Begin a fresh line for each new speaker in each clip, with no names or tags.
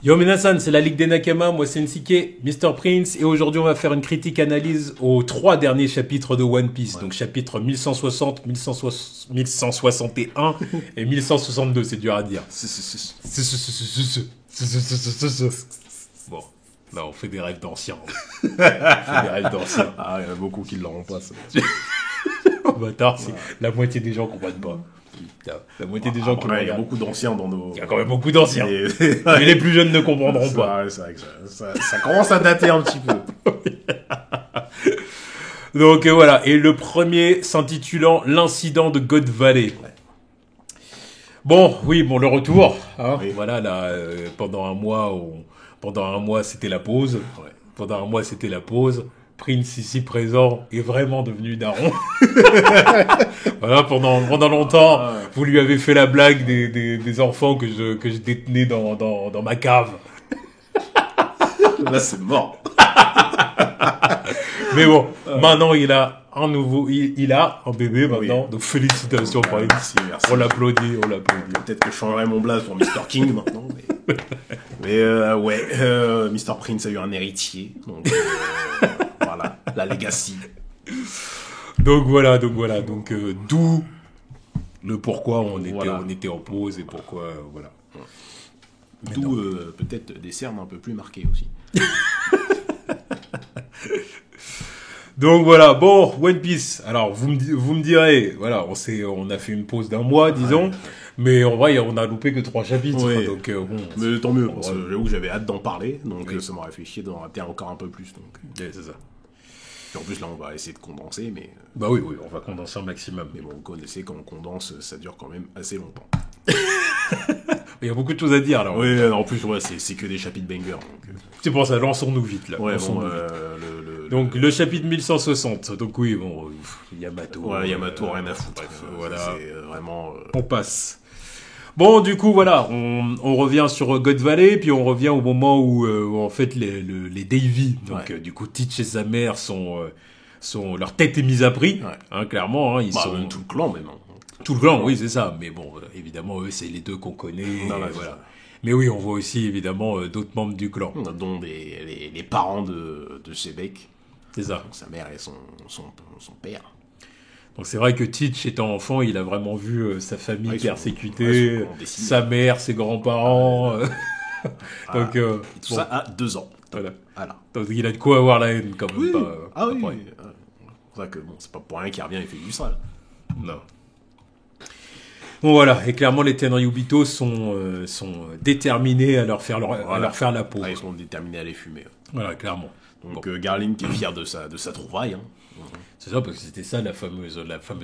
Yo Minasan, c'est la Ligue des Nakama, moi c'est Nsike, Mr. Prince, et aujourd'hui on va faire une critique analyse aux 3 derniers chapitres de One Piece, donc chapitres 1160, 1161 et 1162, c'est dur à dire. Bon, là on fait des rêves d'anciens. On fait des rêves d'anciens.
Ah, il y en a beaucoup qui ne l'auront pas, ça.
Bâtard, c'est la moitié des gens comprennent pas. Putain, la moitié des gens qui
Il y a
regardent.
beaucoup d'anciens dans nos...
Il y a quand même beaucoup d'anciens.
Et-
Mais les plus jeunes ne comprendront pas.
Ouais, c'est vrai que ça commence à dater un petit peu.
Donc voilà, et le premier s'intitulant L'incident de God Valley. Bon, oui, bon, le retour. Hein,
Oui.
Voilà, là, pendant un mois, c'était la pause.
Ouais.
Pendant un mois, c'était la pause. Prince, ici présent, est vraiment devenu daron. Voilà, pendant longtemps,
Ah ouais.
vous lui avez fait la blague des enfants que je détenais dans ma cave.
Là, c'est mort.
Mais bon, maintenant, il a il a un bébé maintenant.
Oui.
Donc, félicitations, Prince.
Merci, merci.
On l'applaudit.
Peut-être que je changerai mon blaze pour Mr. King maintenant. Mais Mr. Prince a eu un héritier. Donc, voilà, la legacy.
Donc voilà. Donc, d'où le pourquoi on était en pause et pourquoi, voilà.
D'où peut-être des cernes un peu plus marquées aussi.
Donc voilà, bon, One Piece. Alors, vous me direz, voilà, on a fait une pause d'un mois, disons. Mais en vrai, on a loupé que 3 chapitres.
Oui.
Donc, bon.
Mais tant mieux, parce que j'avoue que j'avais hâte d'en parler. Donc
Oui.
ça m'aurait fait chier d'en rater encore un peu plus. Donc.
Ouais, c'est ça.
Puis en plus, là, on va essayer de condenser.
Bah oui, on va condenser un maximum.
Mais bon, vous connaissez, quand on condense, ça dure quand même assez longtemps.
Il y a beaucoup de choses à dire, alors.
Oui, en plus, ouais, c'est que des chapitres bangers. Donc,
C'est pour ça, lançons-nous vite, là.
ouais,
Lançons-nous
bon,
vite. Donc, le chapitre 1160. Donc, oui, bon, Yamato.
ouais, Yamato, rien à foutre.
Bref, voilà.
C'est vraiment...
On passe. Bon, du coup, voilà, on revient sur God Valley, puis on revient au moment où en fait, les Davy, donc,
Ouais.
du coup, Teach et sa mère leur tête est mise à prix,
Ouais.
hein, clairement, hein, ils
Bah,
sont...
même tout le clan, même. Hein.
Tout le clan, oui, c'est ça, mais bon, évidemment, eux, c'est les deux qu'on connaît,
Non,
et
ouais,
voilà.
c'est ça.
Mais oui, on voit aussi, évidemment, d'autres membres du clan,
Dont les parents de Sebek.
c'est ça.
Donc, sa mère et son père.
Donc c'est vrai que Teach, étant enfant, il a vraiment vu sa famille
Ouais, ils sont
persécutée,
vraiment décimés.
sa mère, ses grands-parents, donc,
Et tout
bon,
ça à 2 ans.
voilà.
Voilà.
Donc il a de quoi avoir la haine, quand même,
Oui.
pas...
Ah oui.
après.
C'est pour ça que bon, c'est pas pour rien qu'il revient et fait du sale.
Non. Bon voilà, et clairement les Tenryubito sont déterminés à leur faire la peau.
Ah, ils sont déterminés à les fumer.
Voilà, clairement.
Donc Garling qui est fier de sa trouvaille. Hein.
C'est ça, parce que c'était ça la fameuse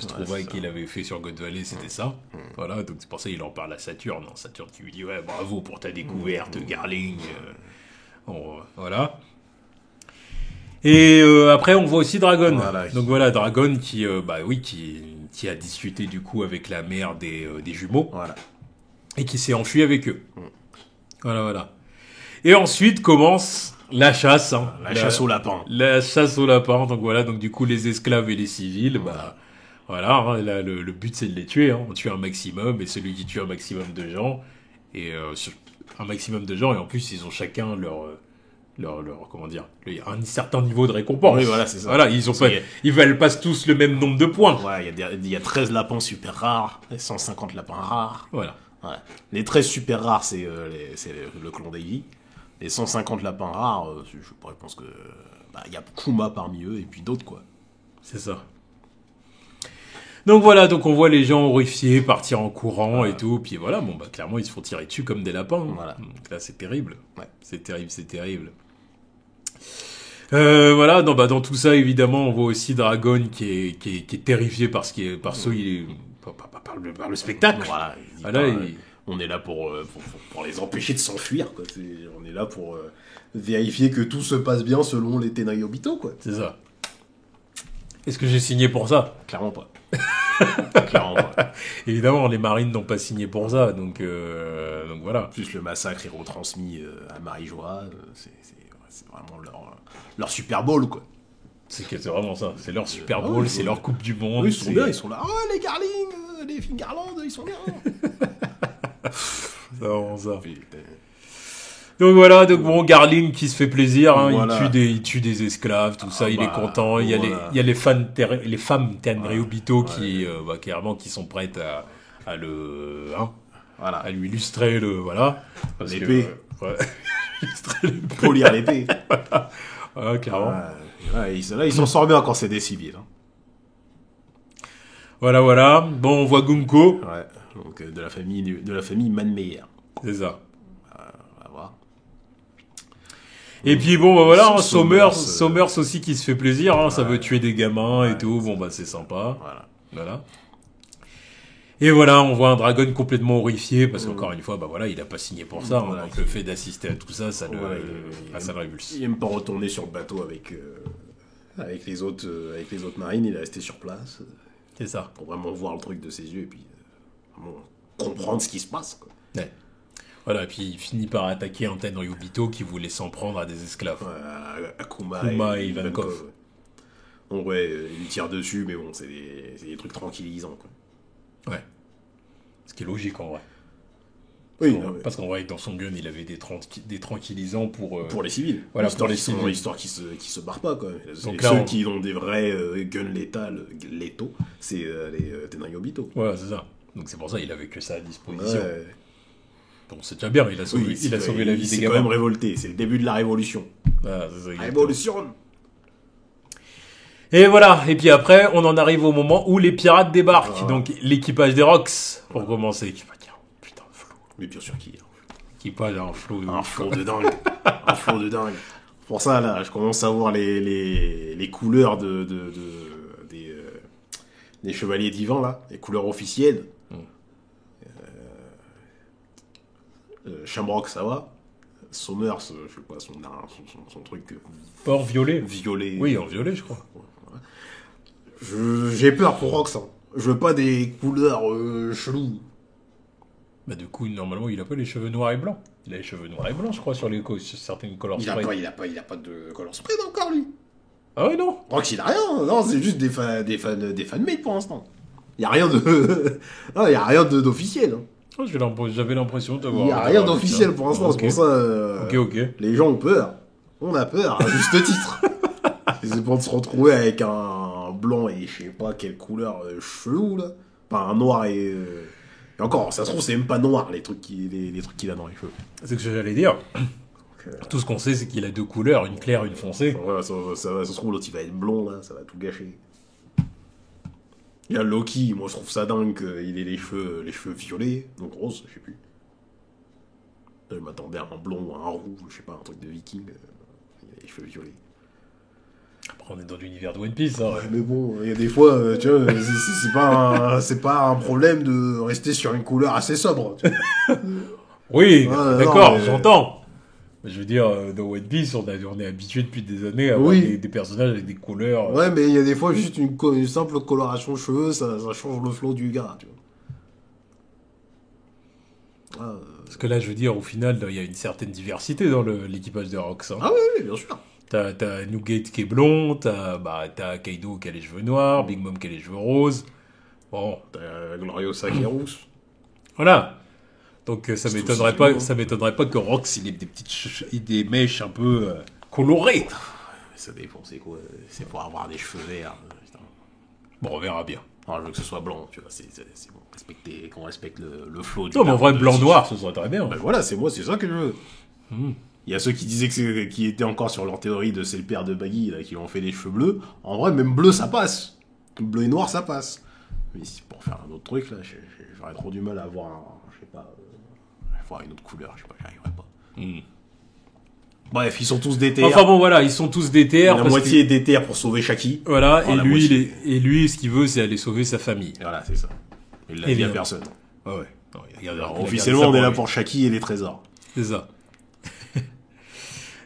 trouvaille
c'est ça.
qu'il avait fait sur God Valley, c'était ça. Voilà, donc c'est pour ça qu'il en parle à Saturne. Saturne qui lui dit ouais, bravo pour ta découverte, Garling. Bon, voilà. Et après, on voit aussi Dragon.
Voilà.
Donc voilà, Dragon qui a discuté du coup avec la mère des jumeaux.
Voilà.
Et qui s'est enfui avec eux. Voilà. Et ensuite commence la chasse. Hein.
La chasse au lapin.
La chasse au lapin. Donc voilà, donc du coup les esclaves et les civils, voilà, hein, là, le but c'est de les tuer. Hein. On tue un maximum, et celui qui tue un maximum de gens, et un maximum de gens, et en plus ils ont chacun leur comment dire, un certain niveau de récompense.
Oui, voilà, c'est ça.
Voilà, ils valent pas tous le même nombre de points.
Ouais, il y a 13 lapins super rares, et 150 lapins rares.
Voilà.
Ouais. Les 13 super rares, c'est le clan Davy. Les 150 lapins rares, je pense que il y a Kuma parmi eux et puis d'autres quoi.
C'est ça. Donc voilà, donc on voit les gens horrifiés partir en courant et tout, puis voilà, bon clairement ils se font tirer dessus comme des lapins. Hein.
Voilà.
Donc là c'est terrible.
Ouais.
C'est terrible. Voilà, dans tout ça évidemment on voit aussi Dragon qui est terrifié par par le spectacle.
Voilà. Il dit
Voilà,
pas,
il-
on est là pour les empêcher de s'enfuir quoi. On est là pour vérifier que tout se passe bien selon les Tenryubito quoi.
C'est ça. Est-ce que j'ai signé pour ça?
Clairement pas. Clairement pas.
Évidemment, les marines n'ont pas signé pour ça, donc voilà.
Plus le massacre est retransmis à Marie-Joie, c'est vraiment leur Super Bowl quoi.
C'est vraiment ça. C'est leur Super Bowl, c'est leur Coupe du Monde.
Oui, ils sont
c'est-
bien, ils sont là. Oh les Garling, les Fingerland, ils sont bien.
C'est vraiment ça.
Putain.
Donc voilà, donc bon, Garling qui se fait plaisir, hein,
Voilà.
il tue des esclaves, tout ça, il est
bah,
content. Il y a
voilà.
il y a les femmes Tenryubito qui, carrément, qui sont prêtes à le, hein,
Voilà.
à lui illustrer voilà. Parce que,
L'épée.
illustrer l'épée.
Polir l'épée.
Voilà, clairement.
Là, ils s'en sortent bien quand c'est des civils. Hein.
Voilà. Bon, on voit Gunko.
Ouais. Donc, de la famille Manmeyer.
C'est ça.
On va voir.
Et puis bon, bah voilà, hein,
Sommers,
Sommers aussi qui se fait plaisir, hein, ça veut tuer des gamins et tout, bon bah c'est sympa. Voilà. Et voilà, on voit un dragon complètement horrifié, parce qu'encore une fois, bah voilà, il a pas signé pour ça, hein, donc le fait d'assister à tout ça, ça le révulse.
Il aime pas retourner sur le bateau avec les autres marines, il est resté sur place
C'est ça.
pour vraiment voir le truc de ses yeux et puis vraiment comprendre ce qui se passe. Quoi.
Ouais. Voilà, et puis il finit par attaquer un Tenryubito qui voulait s'en prendre à des esclaves.
Kuma
et Ivankov.
Ouais. Donc ouais, il lui tire dessus, mais bon, c'est des trucs tranquillisants. Quoi.
Ouais. Ce qui est logique en vrai.
Oui,
Parce qu'en vrai, dans son gun, il avait des tranquillisants pour
les civils.
Voilà,
histoire,
pour les civils.
Histoire qui se barrent pas. Quoi.
Donc
Ceux
là,
qui ont des vrais guns létaux, c'est les Tenryubito.
Voilà, c'est ça. Donc c'est pour ça qu'il avait que ça à disposition.
Ouais.
Bon, c'est déjà bien, il a sauvé la vie des
Il s'est
gamins.
quand même révolté, c'est le début de la révolution.
Voilà, c'est ça, exactement.
Révolution.
Et voilà, et puis après, on en arrive au moment où les pirates débarquent. Donc l'équipage des Rocks, pour commencer. Qui va dire, putain, flou.
Mais bien sûr qu'il y a
L'équipage a un flou.
un flot de dingue. Un flot de dingue. Pour ça, là, je commence à voir les couleurs des chevaliers divins, là, les couleurs officielles. Shamrock, ça va. Sommers, je sais pas, son truc
Pas en violet.
violet.
Oui, en violet, je crois.
J'ai peur pour Rox. Hein. Je veux pas des couleurs cheloues.
Bah du coup, normalement, il a pas les cheveux noirs et blancs. Il a les cheveux noirs et blancs, je crois, sur certaines color
Il a pas de color spread encore, lui.
Ah ouais, non.
Rox, il a rien. Non, c'est juste des fanmates pour l'instant. Y a rien de... non, y a rien d'officiel. Hein.
Oh, j'avais l'impression de voir.
Il n'y a rien d'officiel pour l'instant,
Okay.
c'est pour ça.
Ok.
Les gens ont peur. On a peur, à juste titre. C'est pour se retrouver avec un blanc et je sais pas quelle couleur chelou, là. Enfin, un noir et encore, ça se trouve, c'est même pas noir, les trucs qu'il a dans les cheveux.
C'est ce que j'allais dire. Tout ce qu'on sait, c'est qu'il a deux couleurs, une claire, une foncée.
Voilà, ça se trouve, l'autre il va être blond, là, ça va tout gâcher. Il y a Loki, moi je trouve ça dingue qu'il ait les cheveux violets, donc rose, je sais plus. Je m'attendais à un blond ou à un roux, je sais pas, un truc de viking. Il a les cheveux violets.
Après, on est dans l'univers de One Piece, hein.
Mais bon, il y a des fois, tu vois, c'est pas un problème de rester sur une couleur assez sobre. Tu vois.
Oui,
Ouais,
d'accord,
non, mais-
j'entends. Je veux dire, dans One Piece, on est habitué depuis des années à avoir
Oui.
des personnages avec des couleurs.
Ouais, mais il y a des fois, juste une simple coloration de cheveux, ça change le flow du gars, tu vois.
Parce que là, je veux dire, au final, il y a une certaine diversité dans l'équipage de Rocks. Hein.
Ah oui, bien sûr.
T'as Newgate qui est blond, t'as Kaido qui a les cheveux noirs, Big Mom qui a les cheveux roses. Bon,
T'as Gloriosa qui est rousse.
voilà. Donc ça
C'est
m'étonnerait
tout,
pas,
c'est tout.
ça m'étonnerait pas que Rox il ait des mèches un peu colorées.
Ça dépend, c'est quoi? C'est pour avoir des cheveux verts. Putain.
Bon, on verra bien.
Non, je veux que ce soit blanc, tu vois. C'est bon. Qu'on respecte le flow du
Non, mais en vrai,
de-
blanc-noir, ce serait très bien.
Ben voilà, c'est ça que je veux. Il y a ceux qui disaient qui étaient encore sur leur théorie de c'est le père de Baggy, là, qui lui ont fait des cheveux bleus. En vrai, même bleu, ça passe. Bleu et noir, ça passe. Mais si pour faire un autre truc, là, j'aurais trop du mal à avoir je sais pas, avoir une autre couleur, je sais pas, j'y arriverais pas. Bref, ils sont tous déter.
Enfin bon, voilà, ils sont tous déter.
La moitié est déter pour sauver Shaki.
Voilà,
Oh,
et
la
lui,
moitié.
ce qu'il veut, c'est aller sauver sa famille.
Voilà, c'est ça. Il l'a
Et
dit à
bien.
personne.
Ouais. Non, il regarde-
Alors,
il
officiellement,
regarde
on
ça
est là
lui.
pour Shaki et les trésors.
C'est ça.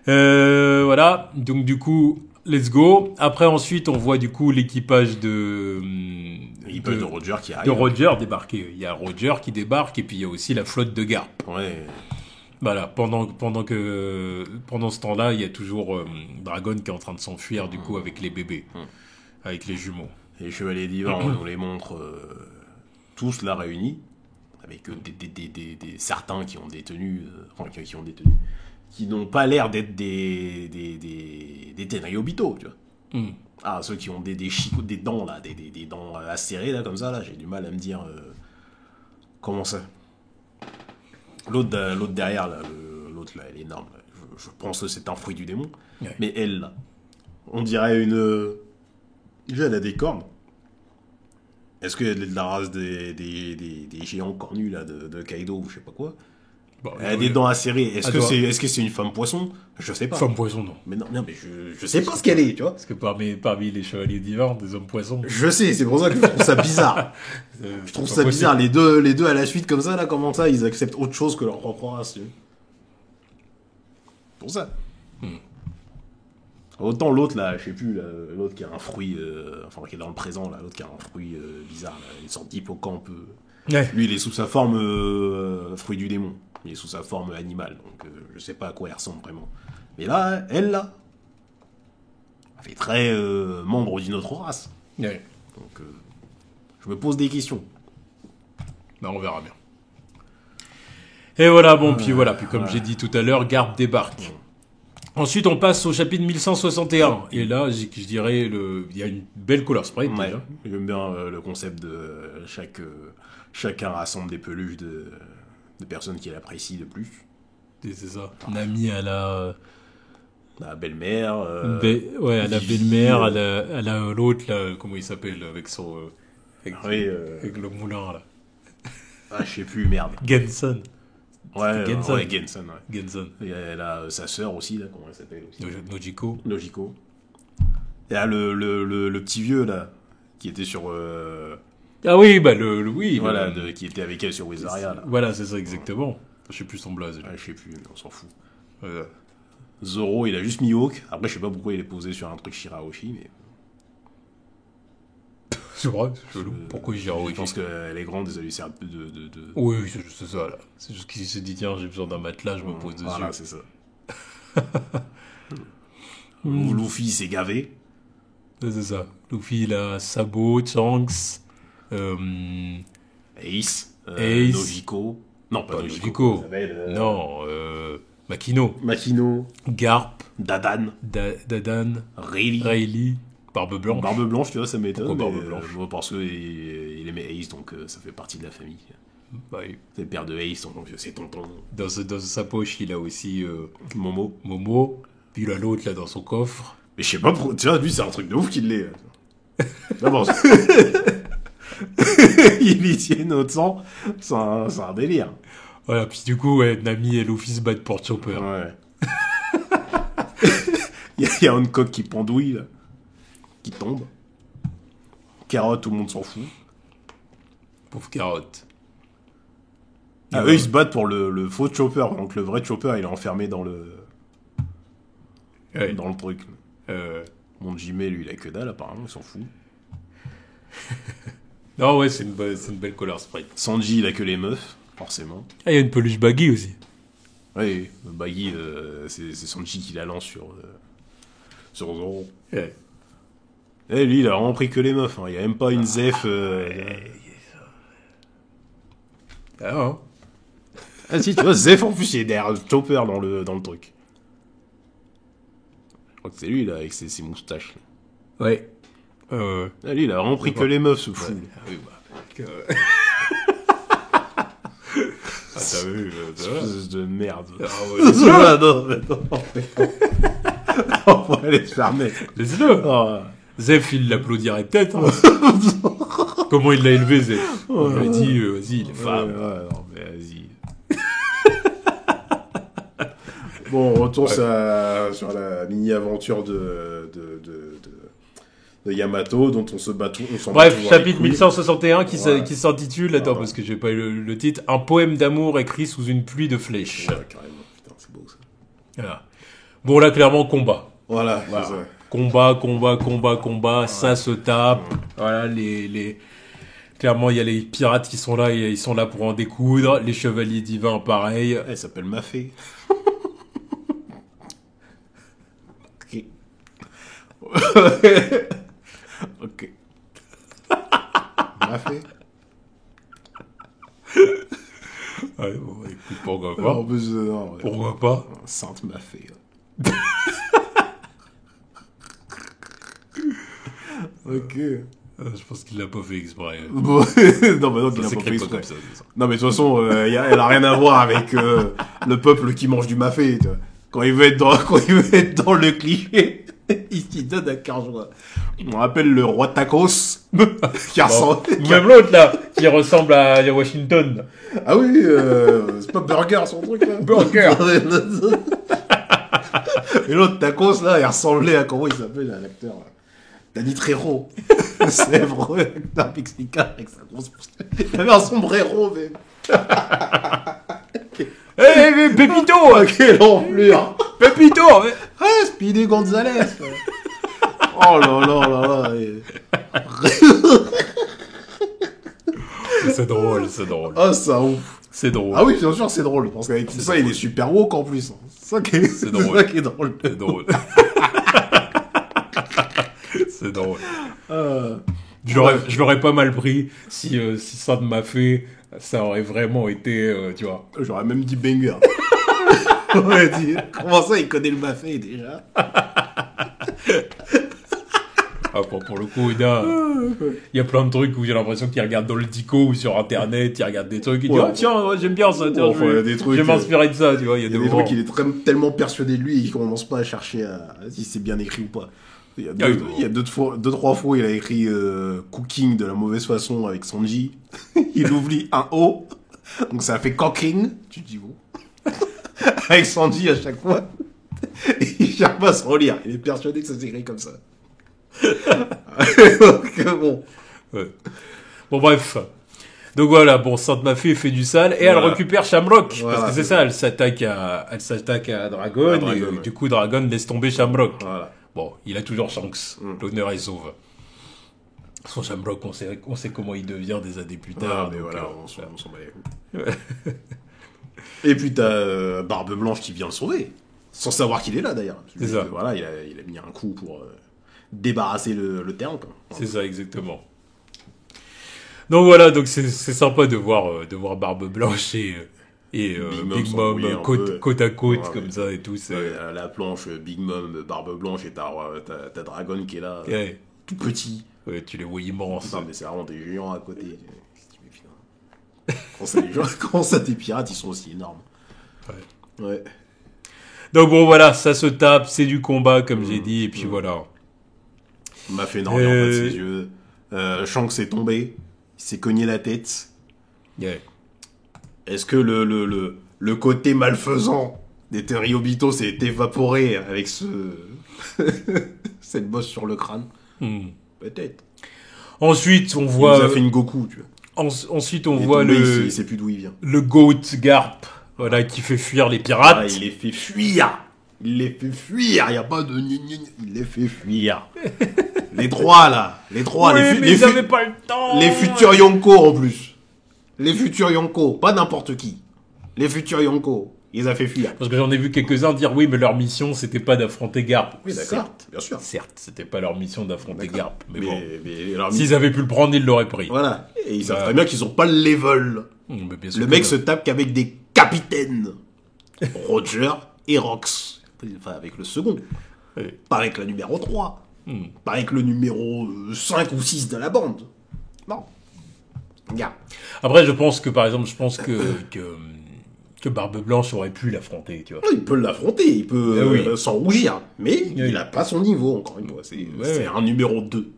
Voilà, donc du coup, let's go. Après, ensuite, on voit du coup l'équipage
L'équipage de Roger qui
de
arrive.
Roger débarquer. Il y a Roger qui débarque et puis il y a aussi la flotte de Garp.
Ouais.
Voilà, pendant ce temps-là, il y a toujours Dragon qui est en train de s'enfuir du coup avec les bébés, avec les jumeaux.
Et les chevaliers divins, on les montre tous là réunis, avec certains qui ont des tenues, qui ont des tenues, qui n'ont pas l'air d'être des Tenryobito, tu vois. Ah, ceux qui ont des dents, là, des dents acérées, là, comme ça, là, j'ai du mal à me dire... comment ça. L'autre derrière, là, l'autre, là, elle est énorme. Là. Je pense que c'est un fruit du démon. Ouais. Mais elle, là, on dirait une... Déjà, elle a des cornes. Est-ce qu'elle est de la race des géants cornus, là, de Kaido, ou je sais pas quoi? Bon, elle a des dents acérées. Est-ce que c'est une femme poisson? Je sais pas.
Femme poisson, non.
Mais non, mais je sais pas ce qu'elle est, tu vois.
Parce que parmi les chevaliers divins, des hommes poissons.
Je sais, c'est pour ça que je trouve ça bizarre. Je trouve ça bizarre. Les deux à la suite, comme ça, là, comment ça, ils acceptent autre chose que leur propre race, tu vois. Pour ça. Autant l'autre, là, je sais plus, là, l'autre qui a un fruit, enfin, qui est dans le présent, là, l'autre qui a un fruit bizarre, là, une sorte d'hippocampe. Ouais. Lui, il est sous sa forme fruit du démon. Il est sous sa forme animale, donc je sais pas à quoi il ressemble vraiment. Mais là, elle, là, elle fait très membre d'une autre race.
Ouais.
Donc, je me pose des questions.
Bah, on verra bien. Et voilà, bon, puis comme j'ai dit tout à l'heure, Garp débarque. Ensuite, on passe au chapitre 1161. Et là, je dirais, il y a une belle couleur sprite.
Ouais, j'aime bien le concept de chacun rassemble des peluches de personnes qu'il apprécie de plus.
C'est ça. Nami à la
belle-mère.
À la belle-mère, à la l'autre, là, comment il s'appelle, avec son... avec le moulin, là.
Ah, je sais plus, merde.
Genson.
Genson.
Et
elle a sa sœur aussi, là, comment elle s'appelle aussi.
Nojiko.
Et là, le petit vieux, là, qui était sur...
Ah oui, bah
voilà, qui était avec elle sur Wizaria, là.
Voilà, c'est ça, exactement. Je sais plus son blaze.
Je sais plus, mais on s'en fout. Zoro, il a juste Mihawk. Après, je sais pas pourquoi il est posé sur un truc Shirahoshi, mais...
C'est vrai, c'est chelou. Pourquoi Shirahoshi?
Je pense qu'elle est grande et ça lui sert de...
Oui, c'est ça, là. C'est juste qu'il se dit, tiens, j'ai besoin d'un matelas, je me pose dessus.
Voilà, c'est ça. Luffy, il s'est gavé.
C'est ça. Luffy, il a Sabo, Shanks...
Ace. Nojiko. Non, pas Nojiko.
Non, Makino. Garp.
Dadan.
Rayleigh. Barbe
Blanche, tu vois, ça m'étonne.
Pourquoi Barbe Blanche?
Parce qu'il aimait Ace, donc ça fait partie de la famille.
Bah oui.
C'est le père de Ace, donc c'est tonton.
Dans sa poche, il a aussi
Momo.
Puis il a l'autre, là, dans son coffre.
Mais je sais pas, tu vois, lui, c'est un truc de ouf qu'il l'ait. D'abord... il y tient notre sang, c'est un délire.
Voilà, puis du coup, Nami et Luffy se battent pour Chopper.
Ouais. Il y a Hancock qui pendouille, là, qui tombe. Carotte, tout le monde s'en fout.
Pauvre Carotte.
Eux, ils se battent pour le faux Chopper, donc le vrai Chopper, il est enfermé dans le truc. Mon Jimé, lui, il a que dalle, apparemment, il s'en fout.
Non, ouais, c'est une belle color sprite.
Sanji, il a que les meufs, forcément.
Ah, il y a une peluche Baggy aussi.
Oui, Baggy, c'est Sanji qui la lance sur Zoro.
Ouais.
Et lui, il a vraiment pris que les meufs. Hein. Il n'y a même pas une Zef.
Ah non.
Ah si, tu vois, Zef, en plus, il est derrière Chopper dans le truc. Je crois que c'est lui, là, avec ses moustaches. Là.
Ouais.
Ah, lui, il a vraiment pris que les meufs, ce fou.
Ouais. Ah oui, t'as vu,
espèce de merde.
Ah ouais,
non. On va aller se faire mettre.
Laisse-le. Zef, il l'applaudirait peut-être. Hein. Comment il l'a élevé, Zef? On lui a dit, vas-y, il est femme.
Non, mais vas-y. Bon, on retourne sur la mini-aventure de Yamato, dont on s'en bat tout.
Bref, chapitre 1161 qui s'intitule, parce que j'ai pas eu le titre, un poème d'amour écrit sous une pluie de flèches.
Ouais, carrément, putain, c'est beau ça.
Voilà. Bon, là, clairement, combat.
Voilà. C'est ça.
Combat, ça se tape. Voilà, clairement, il y a les pirates qui sont là, et ils sont là pour en découdre. Les chevaliers divins, pareil.
Elle s'appelle Mafé. Ok. Mafé.
Ouais, bon, écoute, pourquoi pas.
En plus, non, ouais.
Pourquoi pas.
Sainte m'a fait. Ok.
Je pense qu'il l'a pas fait exprès.
Bon, non, mais non, qu'il
Ça
a pas fait
s'écrit pas
exprès.
comme ça, c'est ça.
Non, mais de toute façon, elle a rien à voir avec le peuple qui mange du mafé. Tu vois. Quand il veut être dans le cliché, il s'y donne à cœur joie. On rappelle le roi tacos qui ressemble.
Bon. Même l'autre, là, qui ressemble à Washington.
Ah oui, c'est pas burger son truc là.
Burger.
Et l'autre tacos là, il ressemblait à comment il s'appelle l'acteur là. Danny Trejo. C'est vrai, acteur mexicain avec sa grosse moustache. Il avait un sombrero même.
Hé, Pépito.
Quelle enflure.
Pépito.
Ah, Speedy Gonzalez. Oh là là là là.
C'est drôle, c'est drôle.
Ah, ça ouf.
C'est drôle.
Ah oui, bien sûr, c'est drôle. Parce qu'avec tout ça,
drôle.
il est super woke en plus. C'est ça qui est,
C'est drôle.
ça qui est drôle.
C'est drôle. C'est drôle. Je l'aurais pas mal pris si ça ne m'a fait, ça aurait vraiment été, tu vois.
J'aurais même dit banger. Ouais, comment ça, il connaît le mafé déjà?
Ah, pour le coup, il y a plein de trucs où j'ai l'impression qu'il regarde dans le dico ou sur internet, il regarde des trucs, il dit
Ouais.
oh tiens, ouais, j'aime bien ça, tiens,
Enfin, il y a des trucs,
je vais m'inspirer de ça, tu vois. Il y a
Il y a
des
des
moments.
trucs, il est tellement persuadé de lui, il commence pas à chercher si c'est bien écrit ou pas. Il y a deux, trois fois, il a écrit cooking de la mauvaise façon avec Sanji. Il oublie un O, donc ça fait cooking. Tu te dis bon. Avec Sanji à chaque fois. Il cherche pas à se relire. Il est persuadé que ça s'écrit comme ça. Donc, bon.
Ouais. Bon, bref. Donc voilà, bon, Sainte Mafia fait du sale et
Voilà.
elle récupère Shamrock.
Voilà,
parce que c'est
c'est
ça, elle s'attaque à Dragon,
À Dragon,
et
ouais.
du coup, Dragon laisse tomber Shamrock.
Voilà.
Bon, il a toujours chance. L'honneur est sauve. Son Shamrock, on sait comment il devient des années plus tard.
Ah, mais
donc,
voilà, on s'en bat les couilles. Et puis t'as Barbe Blanche qui vient le sauver. Sans savoir qu'il est là d'ailleurs.
C'est ça.
Voilà, il a mis un coup pour débarrasser le terrain. Quoi.
C'est ça, exactement. Donc voilà, donc c'est sympa de voir Barbe Blanche et Big Mom
s'embrouiller un
côte,
peu.
côte à côte
Ouais,
comme
ouais.
ça et tout. C'est
Ouais, à la planche, Big Mom, Barbe Blanche et t'as Dragon qui est là,
ouais,
tout petit.
ouais, tu les vois immenses.
Putain, mais c'est vraiment des géants à côté. Mais putain. Quand ça des pirates, ils sont aussi énormes. Ouais.
Donc bon voilà, ça se tape, c'est du combat comme j'ai dit et puis voilà.
Il m'a fait énormément mal de ses yeux. Shanks est tombé. Il s'est cogné la tête.
Ouais.
Est-ce que le côté malfaisant des Terriobito s'est évaporé avec cette bosse sur le crâne? Peut-être.
Ensuite, on
Il
voit
nous a fait une Goku, tu vois.
ensuite on
Il est
voit
tombé,
le
il sait plus d'où il vient.
le Goat Garp, voilà, qui fait fuir les pirates.
Ah, il les fait fuir. Il les fait fuir. Il n'y a pas de... Il les fait fuir. Les trois, là. Les trois.
Oui,
les
mais ils avaient pas le temps.
Les futurs Yonko, en plus. Les futurs Yonko. Pas n'importe qui. Les futurs Yonko. Ils les a fait fuir.
Parce que j'en ai vu quelques-uns dire oui, mais leur mission c'était pas d'affronter Garp.
Oui, d'accord. Bien sûr.
Certes, c'était pas leur mission d'affronter Garp, mais bon.
Mais alors,
S'ils avaient pu le prendre, ils l'auraient pris.
voilà. Et ils savent très bien qu'ils ont pas le level.
Mais bien sûr
Le
que
mec
non.
se tape qu'avec des capitaines. Roger et Rox. Enfin, avec le second.
Oui.
Pas avec la numéro 3. Pas avec le numéro 5 ou 6 de la bande. Non. Regarde.
Après, je pense que, par exemple, que Barbe Blanche aurait pu l'affronter, tu vois.
Il peut l'affronter, il peut
Ah oui.
s'en rougir. Mais
Oui.
il a pas son niveau, encore une fois. C'est un numéro 2.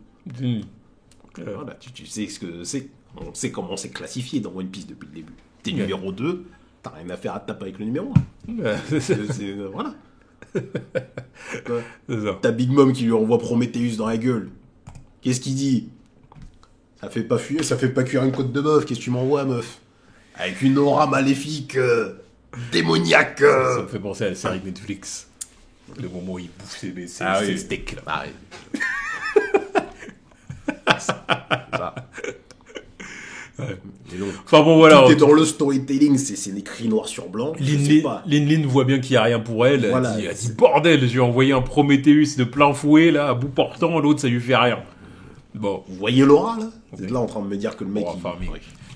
Voilà, tu sais ce que c'est. On sait comment c'est classifié dans One Piece depuis le début. T'es numéro 2, t'as rien à faire à te taper avec le numéro 1. Voilà.
C'est ça.
T'as Big Mom qui lui envoie Prometheus dans la gueule. Qu'est-ce qu'il dit? Ça fait pas fuir, ça fait pas cuire une côte de bœuf. Qu'est-ce que tu m'envoies, meuf? Avec une aura maléfique, démoniaque.
Ça me fait penser à la série Netflix. Le moment où il bouffe ses steaks, là.
Pareil. ça.
Ouais.
Et donc,
Enfin bon, voilà.
tout est dans le storytelling, c'est écrit noir sur blanc. Je sais pas.
Lin voit bien qu'il n'y a rien pour elle.
Voilà,
Elle dit bordel, j'ai envoyé un Prometheus de plein fouet, là, à bout portant, l'autre, ça lui fait rien. Bon.
Vous voyez l'aura, là? Vous êtes là en train de me dire que le mec...
Bon, enfin, mais-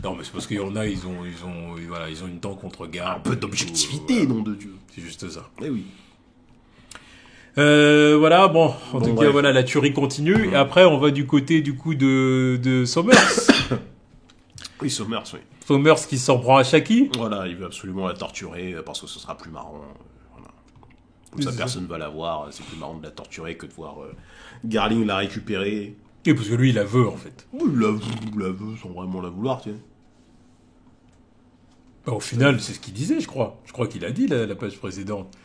Non, mais c'est parce qu'il y en a, voilà, ils ont une dent contre Garde.
Un peu d'objectivité, nom de Dieu.
C'est juste ça.
Eh oui.
Voilà, bon, en tout cas,
bref.
voilà, la tuerie continue. Et après, on va du côté, du coup, de Somers.
Oui, Somers, oui.
Somers qui s'en prend à Shaki.
Voilà, il veut absolument la torturer parce que ce sera plus marrant. Voilà. Comme ça,
C'est
personne va la voir. C'est plus marrant de la torturer que de voir Garling la récupérer.
Et parce que lui, il la veut, en fait.
Oui, il la veut sans vraiment la vouloir, tu sais.
Bah, au final, c'est ce qu'il disait, je crois. Je crois qu'il a dit, la page précédente.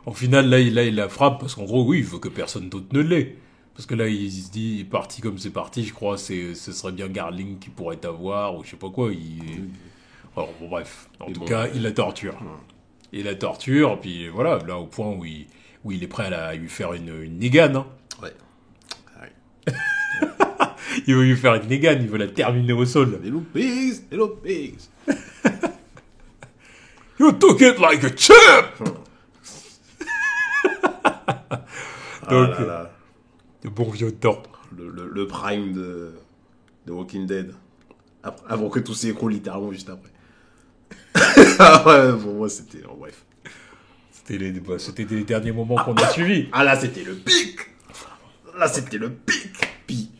Au final, là, il la frappe parce qu'en gros, oui, il veut que personne d'autre ne l'ait. Parce que là, il se dit, parti comme c'est parti, je crois, ce serait bien Garling qui pourrait t'avoir, ou je sais pas quoi. Alors, bon, bref. En tout cas, il la torture. Il la torture, puis voilà, là, au point où il est prêt à lui faire une négane. Hein.
Ouais.
Il veut lui faire une négane, il veut la terminer au sol.
Hello pigs.
You took it like a champ! Donc,
Ah là là.
le bon vieux temps.
Le prime de Walking Dead. Avant que tout s'écroule littéralement juste après. Ah ouais, pour moi c'était... bref.
C'était les derniers moments qu'on a suivis.
Ah là c'était le pic. Là c'était le pic. Puis.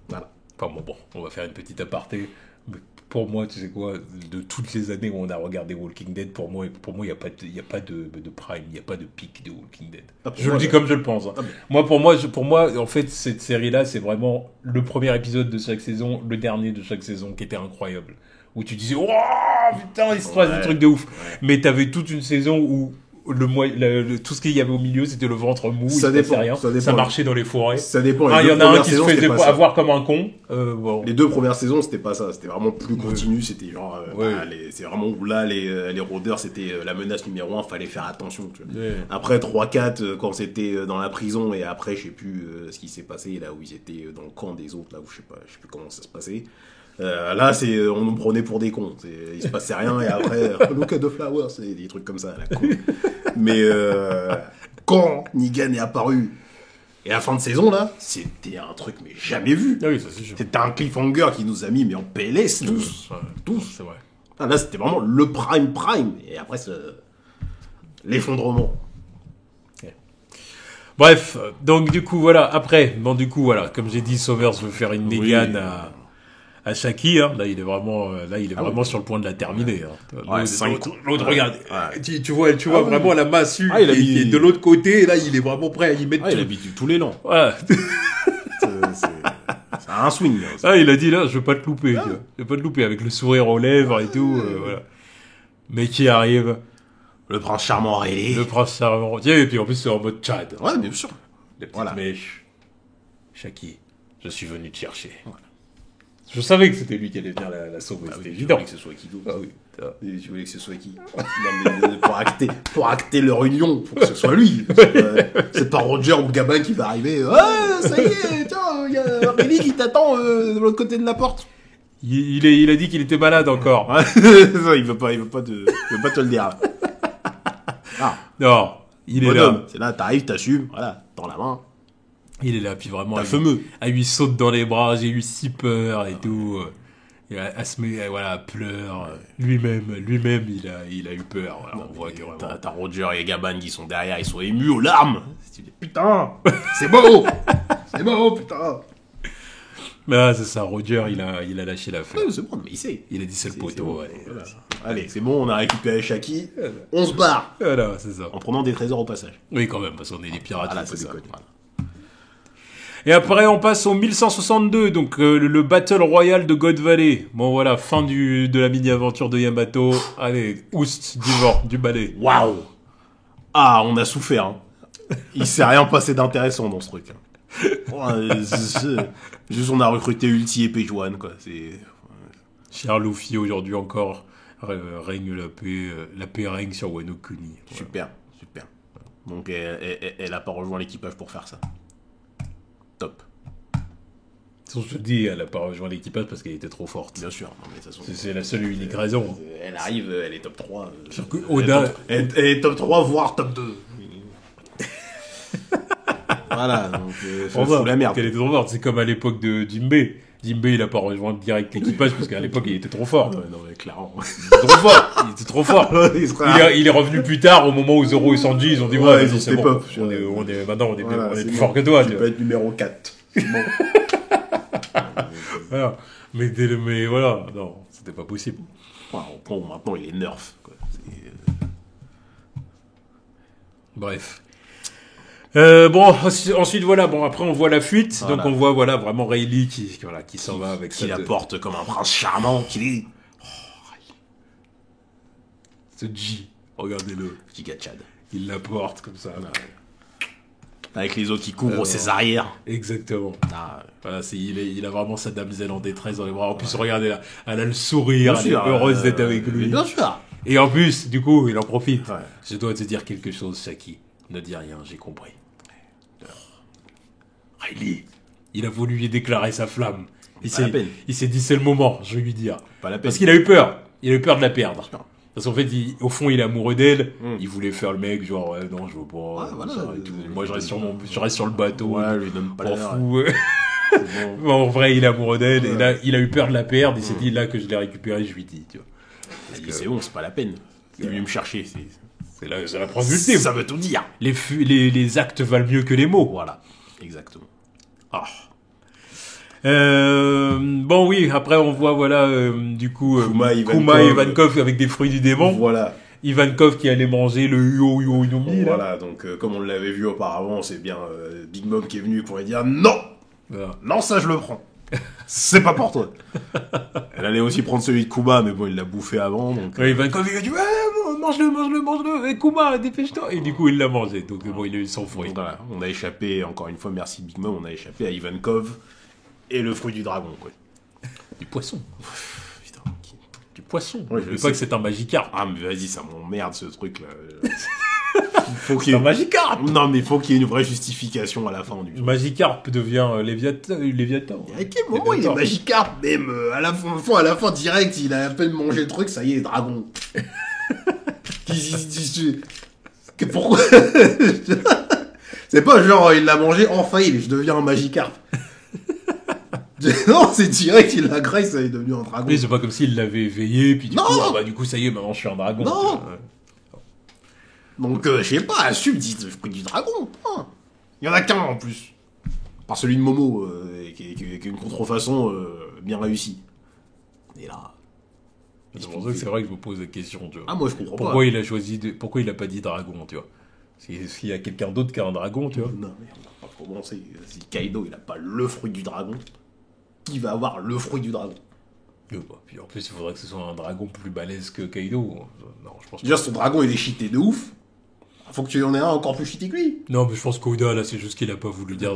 Voilà.
Enfin bon, on va faire une petite aparté. Mais pour moi, tu sais quoi, de toutes les années où on a regardé Walking Dead, pour moi, il n'y a pas de prime, il n'y a pas de pic de Walking Dead.
Ah,
Je le dis comme je le pense. Hein.
Ah,
Pour moi, en fait, cette série-là, c'est vraiment le premier épisode de chaque saison, le dernier de chaque saison, qui était incroyable. Où tu disais, waouh, putain, il se passe des trucs de ouf. Mais t'avais toute une saison où tout ce qu'il y avait au milieu, c'était le ventre mou,
ça
il
dépend,
se passait rien.
ça dépend.
Ça marchait dans les forêts.
Ça dépend.
Il y en a un qui se faisait avoir comme un con. Bon.
Les 2 premières saisons, c'était pas ça. C'était vraiment plus continu. C'était genre...
Ouais.
c'est vraiment où là, les rôdeurs, c'était la menace numéro 1. Fallait faire attention. Tu vois.
Ouais.
Après 3-4, quand c'était dans la prison, et après, je sais plus ce qui s'est passé, là où ils étaient dans le camp des autres, là où je sais plus comment ça se passait. Là, on nous prenait pour des cons. Il se passait rien, et après, look at the flowers, c'est des trucs comme ça, là, cool. Mais quand Negan est apparu, et la fin de saison, là, c'était un truc mais jamais vu.
Ah oui, ça c'est sûr.
C'était un cliffhanger qui nous a mis mais en PLS, tous. Tous.
C'est vrai.
Ah, là, c'était vraiment le prime. Et après, l'effondrement.
Bref, donc du coup, voilà, après, comme j'ai dit, Somers veut faire une négane à Shaki, hein. Là, il est vraiment sur le point de la terminer. Hein.
Ouais,
L'autre, regarde,
ouais.
tu vois vraiment la massue
il a
qui
mis-
est de l'autre côté, et là, il est vraiment prêt à y mettre
Il
tout.
habite tous les lands.
Voilà.
C'est un swing. Là,
Ah, il a dit, là, je veux pas te louper, tu vois. Je veux pas te louper, avec le sourire aux lèvres et tout, voilà. Mais qui arrive,
Le prince charmant Rayleigh.
le prince charmant, et puis en plus, c'est en mode Tchad.
Ouais, bien sûr.
Les petites
Voilà.
mèches. Shaki, je suis venu te chercher. Voilà. Je savais que c'était lui qui allait venir la sauver,
Ah
c'était
oui,
évident.
tu voulais que ce soit qui d'autre.
Ah oui.
Tu voulais que ce soit qui Non, mais pour acter leur union, faut que ce soit lui. C'est pas Roger ou Gabin qui va arriver. Ah, ça y est, tiens, il y a Rayleigh qui t'attend de l'autre côté de la porte.
Il a dit qu'il était malade encore.
Ouais, ça, il veut pas te le dire. Ah,
Non, il est
bonhomme,
là.
c'est là, t'arrives, t'assumes, voilà, dans la main.
Il est là, puis vraiment,
T'as fameux.
elle lui saute dans les bras, j'ai eu si peur et tout. Et elle se met, voilà, elle pleure. Lui-même, il a eu peur. Voilà, on voit que vraiment...
T'as Roger et Gabin qui sont derrière, ils sont émus aux larmes. Tu dis, putain, c'est beau, putain.
Ah, c'est ça, Roger, il a lâché l'affaire.
Ouais, c'est bon, mais il sait.
Il a dit c'est le poteau,
bon.
allez.
Voilà. Allez, c'est bon, on a récupéré Shaki. On se barre.
Voilà, c'est ça.
En prenant des trésors au passage.
Oui, quand même, parce qu'on est des pirates,
Voilà,
faut
c'est
pas
ça.
déconner.
Voilà.
Et après, on passe au 1162, donc le Battle Royale de God Valley. Bon, voilà, fin de la mini-aventure de Yamato. Allez, oust, du balai.
Waouh. Ah, on a souffert. Hein. Il s'est rien passé d'intéressant dans ce truc. Hein. Ouais, juste, on a recruté Ulti et Page One, quoi. C'est...
Cher Luffy, aujourd'hui encore, règne la paix règne sur Wano Kuni.
Super. Donc, elle a pas rejoint l'équipage pour faire ça. Top.
Je te dis, elle a pas rejoint l'équipage parce qu'elle était trop forte.
Bien sûr. Non, mais de toute façon,
C'est la seule et unique raison.
elle arrive, elle est top 3.
Sûr que Oda...
Elle est top 3, voire top 2. Voilà, donc faut la merde.
Elle était trop forte. C'est comme à l'époque de Jinbei. Jinbei, il a pas rejoint direct l'équipage parce qu'à l'époque, il était trop fort.
Ouais, non, mais clairement.
Il était trop fort. Il est revenu plus tard, au moment où Zoro et Sanji, ils ont dit, ouais, vas-y, c'est bon. Maintenant, on est plus fort que toi.
Tu peux être numéro 4. C'est bon.
Voilà. Mais voilà, non, c'était pas possible.
Bon, maintenant, il est nerf, quoi.
Bref. Bon, ensuite, voilà, bon, après, on voit la fuite.
Voilà.
Donc, on voit, voilà, vraiment Rayleigh qui s'en va avec
qui la porte comme un prince charmant qu'il est.
Ce G, regardez-le.
Giga Chad.
Il la porte comme ça. Là.
Avec les os qui couvrent ses arrières.
Exactement.
Ah,
Voilà, il a vraiment sa damsel en détresse dans les bras. En plus, regardez là, elle a le sourire,
bien
elle est
sûr,
heureuse d'être avec lui.
Bien sûr.
Et en plus, du coup, il en profite.
Ouais.
Je dois te dire quelque chose, Saki. Ne dis rien, j'ai compris. Riley, il a voulu lui déclarer sa flamme. Il s'est dit, c'est le moment, je vais lui dire.
Pas la peine.
Parce qu'il a eu peur. Il a eu peur de la perdre. Parce qu'en fait, au fond, il est amoureux d'elle. Il voulait faire le mec, genre, ouais, non, je veux pas.
Ouais, voilà,
ça et tout. Moi, je reste sur le bateau.
Ouais, lui donne pas
M'en
l'air.
fous.
Bon.
Mais en vrai, il est amoureux d'elle. Et là, il a eu peur de la perdre. Il s'est dit, là que je l'ai récupéré, je lui dis, tu vois.
Il dit, c'est bon, c'est pas la peine. Il est venu me chercher.
C'est la preuve ultime.
Ça veut tout dire.
Les actes valent mieux que les mots.
Voilà, exactement.
Ah. Bon oui, après on voit voilà du coup
Kuma,
Ivankov avec des fruits du démon.
Voilà.
Ivankov qui allait manger le Uo Inumi.
Voilà, donc comme on l'avait vu auparavant, c'est bien Big Mom qui est venu pour lui dire non,
Voilà.
non ça je le prends. C'est pas pour toi. Elle allait aussi prendre celui de Kuma, mais bon il l'a bouffé avant. Donc,
Ouais, Ivankov il a dit ouais, mange-le, et Kuma dépêche-toi. Et du coup il l'a mangé, donc bon il a eu son fruit.
Voilà, on a échappé, encore une fois merci Big Mom, on a échappé à Ivankov et le fruit du dragon quoi.
Du poisson.
Putain.
Du poisson.
Ouais,
Je sais pas que c'est un Magikarp.
Ah mais vas-y, ça m'emmerde ce truc là. Faut qu'il
C'est
y
un
ait...
Magikarp.
Non mais faut qu'il y ait une vraie justification à la fin du jeu.
Magikarp devient Léviathan.
À quel moment il est Magikarp même à la fin direct il a à peine mangé le truc, ça y est, dragon. Pourquoi? C'est pas genre il l'a mangé, enfin je deviens un Magikarp. Non, c'est direct, il l'a graisse, ça est devenu un dragon.
Oui, c'est pas comme s'il l'avait éveillé, puis
Non.
du coup ça y est, maintenant je suis un dragon.
Non. Donc je sais pas, assume, dis le fruit du dragon. Hein. Il y en a qu'un en plus. Par celui de Momo, qui est une contrefaçon bien réussie. Et là...
C'est pour ça que c'est vrai que je me pose la question, tu vois.
Ah, moi je comprends
Pourquoi
pas.
il a pourquoi il a pas dit dragon, tu vois? Est-ce qu'il y a quelqu'un d'autre qui a un dragon, tu vois?
Non, mais on va pas commencer. Si Kaido il a pas le fruit du dragon, qui va avoir le fruit du dragon?
Puis en plus, il faudrait que ce soit un dragon plus balèze que Kaido. Non, je pense pas.
Déjà, son dragon il est cheaté de ouf. Faut que tu en aies un encore plus cheaté que lui.
Non, mais je pense qu'Oda, là, c'est juste qu'il a pas voulu dire,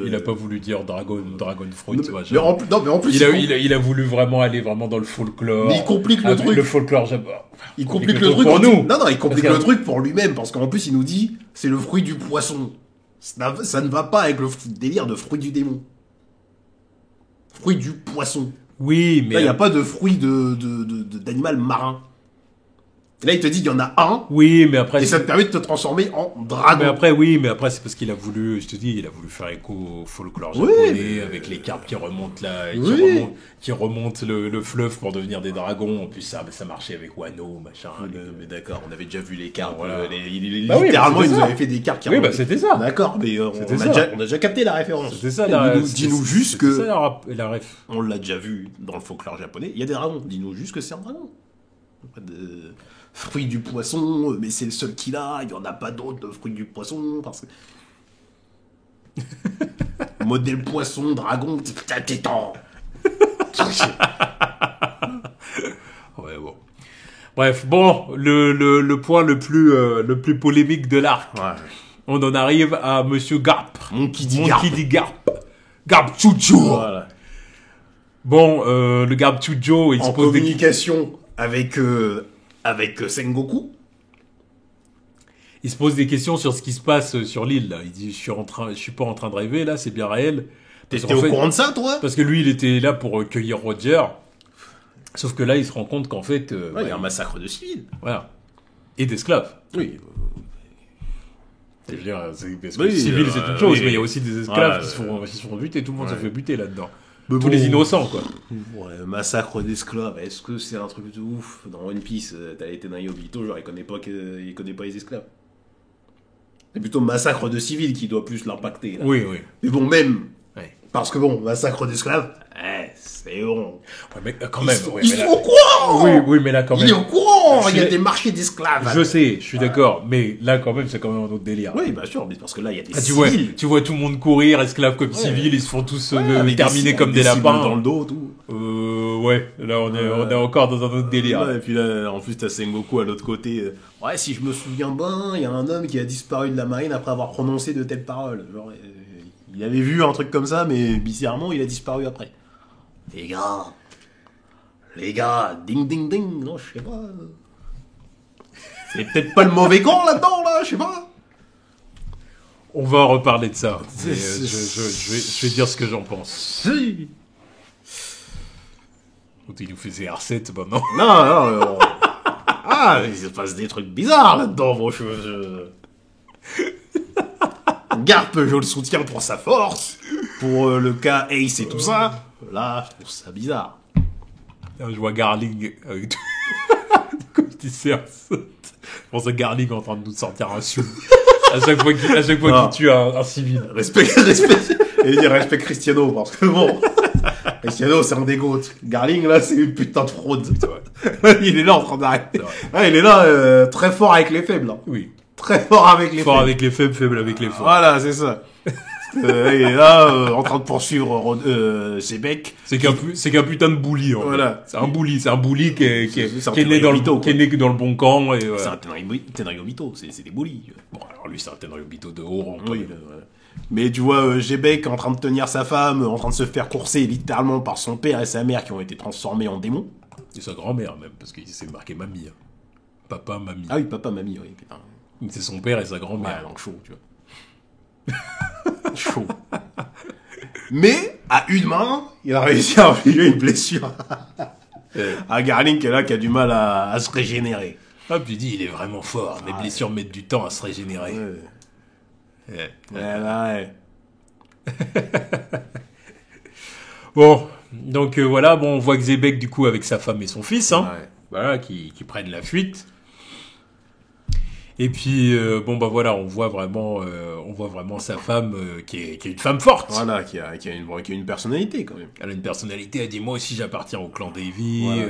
il a pas voulu dire dragon fruit, tu vois.
Mais en plus,
Il a voulu vraiment aller vraiment dans le folklore.
Mais il complique le truc.
Le folklore japonais.
Il complique le truc
pour nous.
Non, il complique le truc pour lui-même, parce qu'en plus, il nous dit, c'est le fruit du poisson. Ça ne va pas avec le délire de fruit du démon. Fruit du poisson.
Oui, mais...
Là, il n'y a pas de fruit d'animal marin. Et là, il te dit qu'il y en a un,
Oui, mais après...
et ça te permet de te transformer en dragon.
Mais après, c'est parce qu'il a voulu, je te dis, il a voulu faire écho au folklore japonais, avec les carpes qui remontent là, qui remontent le fleuve pour devenir des dragons. En plus, ça marchait avec Wano, machin.
Mais d'accord, on avait déjà vu les carpes.
Voilà.
Littéralement,
bah,
ils nous
ça.
avaient fait des carpes qui
Oui,
remontent.
bah c'était ça.
D'accord, mais on a déjà capté la référence.
C'était ça,
Dis-nous juste que...
C'est ça la ref.
On l'a déjà vu dans le folklore japonais, il y a des dragons. Dis-nous juste que c'est un dragon. Pas de fruit du poisson, mais c'est le seul qu'il a, il n'y en a pas d'autres de fruit du poisson, parce que... Modèle poisson, dragon, putain, tétan.
Ouais, bon. Bref, bon, le point le plus polémique de l'arc.
Ouais.
On en arrive à Monsieur Garp.
Monkey D.
Garp. Garp Chujo.
Voilà.
Bon, le Garp Chujo, il se
En
pose
communication avec Sengoku.
Il se pose des questions sur ce qui se passe sur l'île, là. Il dit, je suis pas en train de rêver, là, c'est bien réel.
T'étais au courant de ça, toi?
Parce que lui, il était là pour cueillir Roger. Sauf que là, il se rend compte qu'en fait...
Ouais, il y a un massacre de civils.
Voilà. Et d'esclaves.
Oui.
Je veux dire, parce que civil, c'est une chose, mais il y a aussi des esclaves qui se font buter. Tout le monde se fait buter là-dedans.
Mais
tous
bon.
les innocents, quoi.
Ouais, massacre d'esclaves, est-ce que c'est un truc de ouf? Dans One Piece, t'as les Tenryou Obito, genre il connaît pas les esclaves. C'est plutôt massacre de civils qui doit plus l'impacter. Là.
Oui, oui.
Mais bon, même.
Ouais.
Parce que bon, massacre d'esclaves, c'est bon.
Ouais, mais quand même.
Ils sont au courant.
Oui, oui, mais là, quand même.
Il est au courant.
Je
Il y a
suis-
des marchés d'esclaves.
Je sais, je suis d'accord, mais là, quand même, c'est quand même un autre délire.
Oui, bien sûr, mais parce que là, il y a des
Ah, tu vois
civils.
tout le monde courir, esclaves comme civils, ils se font tous
Avec
terminer comme des
cibles
lapins.
dans le dos, tout.
Ouais, là, on est encore dans un autre délire.
Ouais, et puis là, en plus, t'as Sengoku à l'autre côté. Ouais, si je me souviens bien, il y a un homme qui a disparu de la marine après avoir prononcé de telles paroles. Genre, il avait vu un truc comme ça, mais bizarrement, il a disparu après. Les gars, ding ding ding, non, je sais pas. C'est peut-être pas le mauvais camp là-dedans, là, je sais pas.
On va en reparler de ça. Mais,
C'est-
je vais dire ce que j'en pense.
Si.
Donc, il nous faisait R7 maintenant.
Non, non, non. Ah, il se passe des trucs bizarres là-dedans, bon, Garp, je le soutiens pour sa force, pour le cas Ace et tout ça. Là, je trouve ça bizarre.
Là, je vois Garling avec tout. Comme je dis R7. Je pense à Garling en train de nous sortir un sou. À chaque fois
Non.
qu'il tue un civil.
Respect, et dire respect Cristiano, parce que bon, Cristiano, c'est un des goats. Garling, là, c'est une putain de fraude. Il est là en train d'arrêter. Ouais, il est là, très fort avec les faibles. Hein.
Oui.
Très fort avec les
Fort
faibles.
avec les faibles, faible avec les forts.
Voilà, c'est ça. Il est là, en train de poursuivre Zebek.
C'est qu'un putain de bully, en
Voilà.
fait. C'est un bully qui est
C'est un
né
Tenryubito,
qui est né dans le bon camp, et
C'est
voilà.
un Tenryubito, c'est des bullies.
Bon, alors lui, c'est un Tenryubito de haut rang.
Oui, voilà. Mais tu vois, Zebek en train de tenir sa femme, en train de se faire courser littéralement par son père et sa mère qui ont été transformés en démons.
Et sa grand-mère, même, parce qu'il s'est marqué mamie. Hein. Papa, mamie.
Ah oui, papa, mamie, oui, putain.
C'est son père et sa
Ouais,
grand-mère.
donc chaud, tu vois. Chaud. Mais, à une main, il a réussi à infliger une blessure à Garling qui est là, qui a du mal à se régénérer.
Ah, puis il dit, il est vraiment fort. Les blessures mettent du temps à se régénérer.
Ouais.
Ouais.
Ouais.
Bon, donc voilà, bon, on voit Xebec, du coup, avec sa femme et son fils, hein,
Ouais.
voilà, qui prennent la fuite. Et puis, bon, bah voilà, on voit vraiment sa femme, qui est une femme forte.
Voilà, qui a une personnalité quand même.
Elle a une personnalité, elle dit, moi aussi, j'appartiens au clan Davy.
Voilà.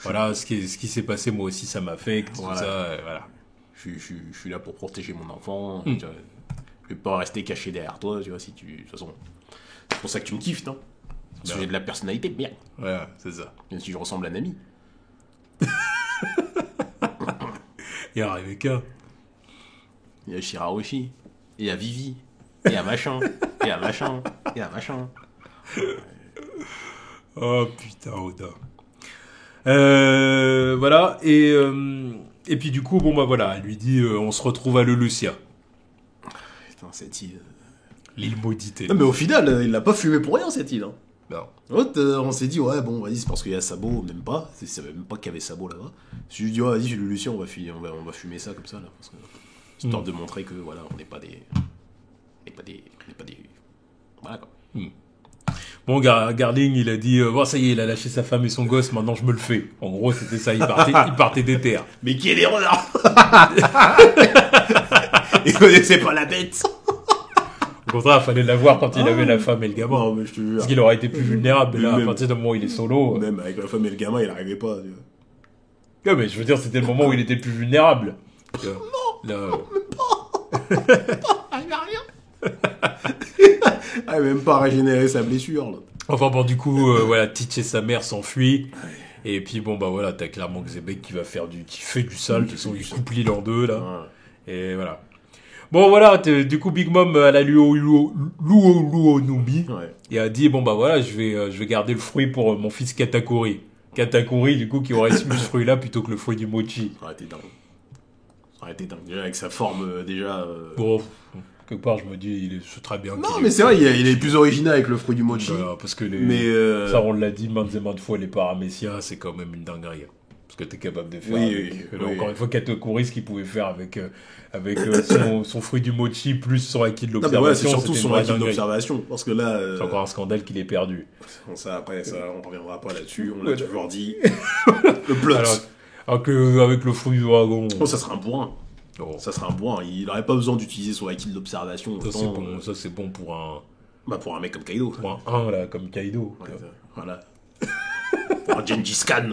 Voilà, ce qui s'est passé, moi aussi, ça m'affecte, tout
Voilà.
ça, voilà.
Je suis là pour protéger mon enfant.
Mm.
Tu vois. Je vais pas rester caché derrière toi, tu vois, si tu... De toute façon, c'est pour ça que tu me kiffes, non? Parce que
Ben.
j'ai de la personnalité, bien.
Voilà, c'est ça.
Même si je ressemble à Nami.
Et à Rebecca.
Il y a Shirahoshi. Et il y a Vivi. Et il y a machin. Et il y a machin. Et il y a machin.
Oh putain, Oda. Voilà, et puis du coup, bon bah voilà, elle lui dit, on se retrouve à Lelucia,
Putain, cette île...
l'île maudite.
Non, mais au final, il l'a pas fumé pour rien, cette île. Hein.
Non.
On s'est dit, ouais, bon, vas-y, c'est parce qu'il y a Sabo, même pas. C'est savait même pas qu'il y avait Sabo là-bas. Je lui ai dit, ouais, vas-y, le Lucien, on va fumer ça comme ça, là. Parce que, histoire de montrer que, voilà, on n'est pas des. Voilà, quoi.
Bon, Garling, il a dit, bon, ça y est, il a lâché sa femme et son gosse, maintenant je me le fais. En gros, c'était ça, il partait des terres.
Mais qui est l'erreur? Il connaissait pas la bête.
Au contraire, il fallait la voir quand il avait la femme et le gamin.
Non, mais je te jure.
Parce qu'il aurait été plus vulnérable, mais là, à
Même.
partir du moment où il est solo.
Même avec la femme et le gamin, il arrivait pas, tu vois.
Ouais, mais je veux dire, c'était le moment où il était le plus vulnérable. Non,
Ah, il a rien. Ah, même pas régénérer sa blessure, là.
Enfin bon, du coup, voilà, Teach et sa mère s'enfuient. Et puis bon, bah voilà, t'as clairement Xebec qui fait du sale. De toute façon, il coupe l'île en deux, là.
Ouais.
Et voilà. Bon, voilà, du coup, Big Mom, elle a Luonumi.
Ouais.
Et a dit, bon bah voilà, je vais garder le fruit pour mon fils Katakuri. Katakuri, du coup, qui aurait su ce fruit-là plutôt que le fruit du mochi.
Ça aurait été dingue. Ça aurait été dingue. Déjà, avec sa forme, déjà...
Bon, quelque part, je me dis, c'est très bien.
Non, mais c'est vrai, il est plus original avec le fruit du mochi.
Voilà, parce que
Mais
ça, on l'a dit maintes et maintes fois, les paramécias, c'est quand même une dinguerie. ce que t'es capable de faire.
Oui,
Encore une fois, Katakuri, ce qu'il pouvait faire avec son fruit du mochi plus son acquis de
Non,
l'observation.
mais ouais, c'est surtout
c'était
son
une vraie
acquis
dinguerie.
d'observation. Parce que là.
C'est encore un scandale qu'il ait perdu.
Après, on reviendra pas là-dessus. On l'a toujours dit. Le plot.
Alors qu'avec le fruit du dragon.
Oh, ça serait un bourrin.
Oh.
Ça serait un bourrin. Il n'aurait pas besoin d'utiliser son acquis de l'observation.
Ça, c'est bon pour un.
Bah, pour un mec comme Kaido.
Pour un là, comme Kaido.
Ouais, voilà. Pour un Gengis Khan.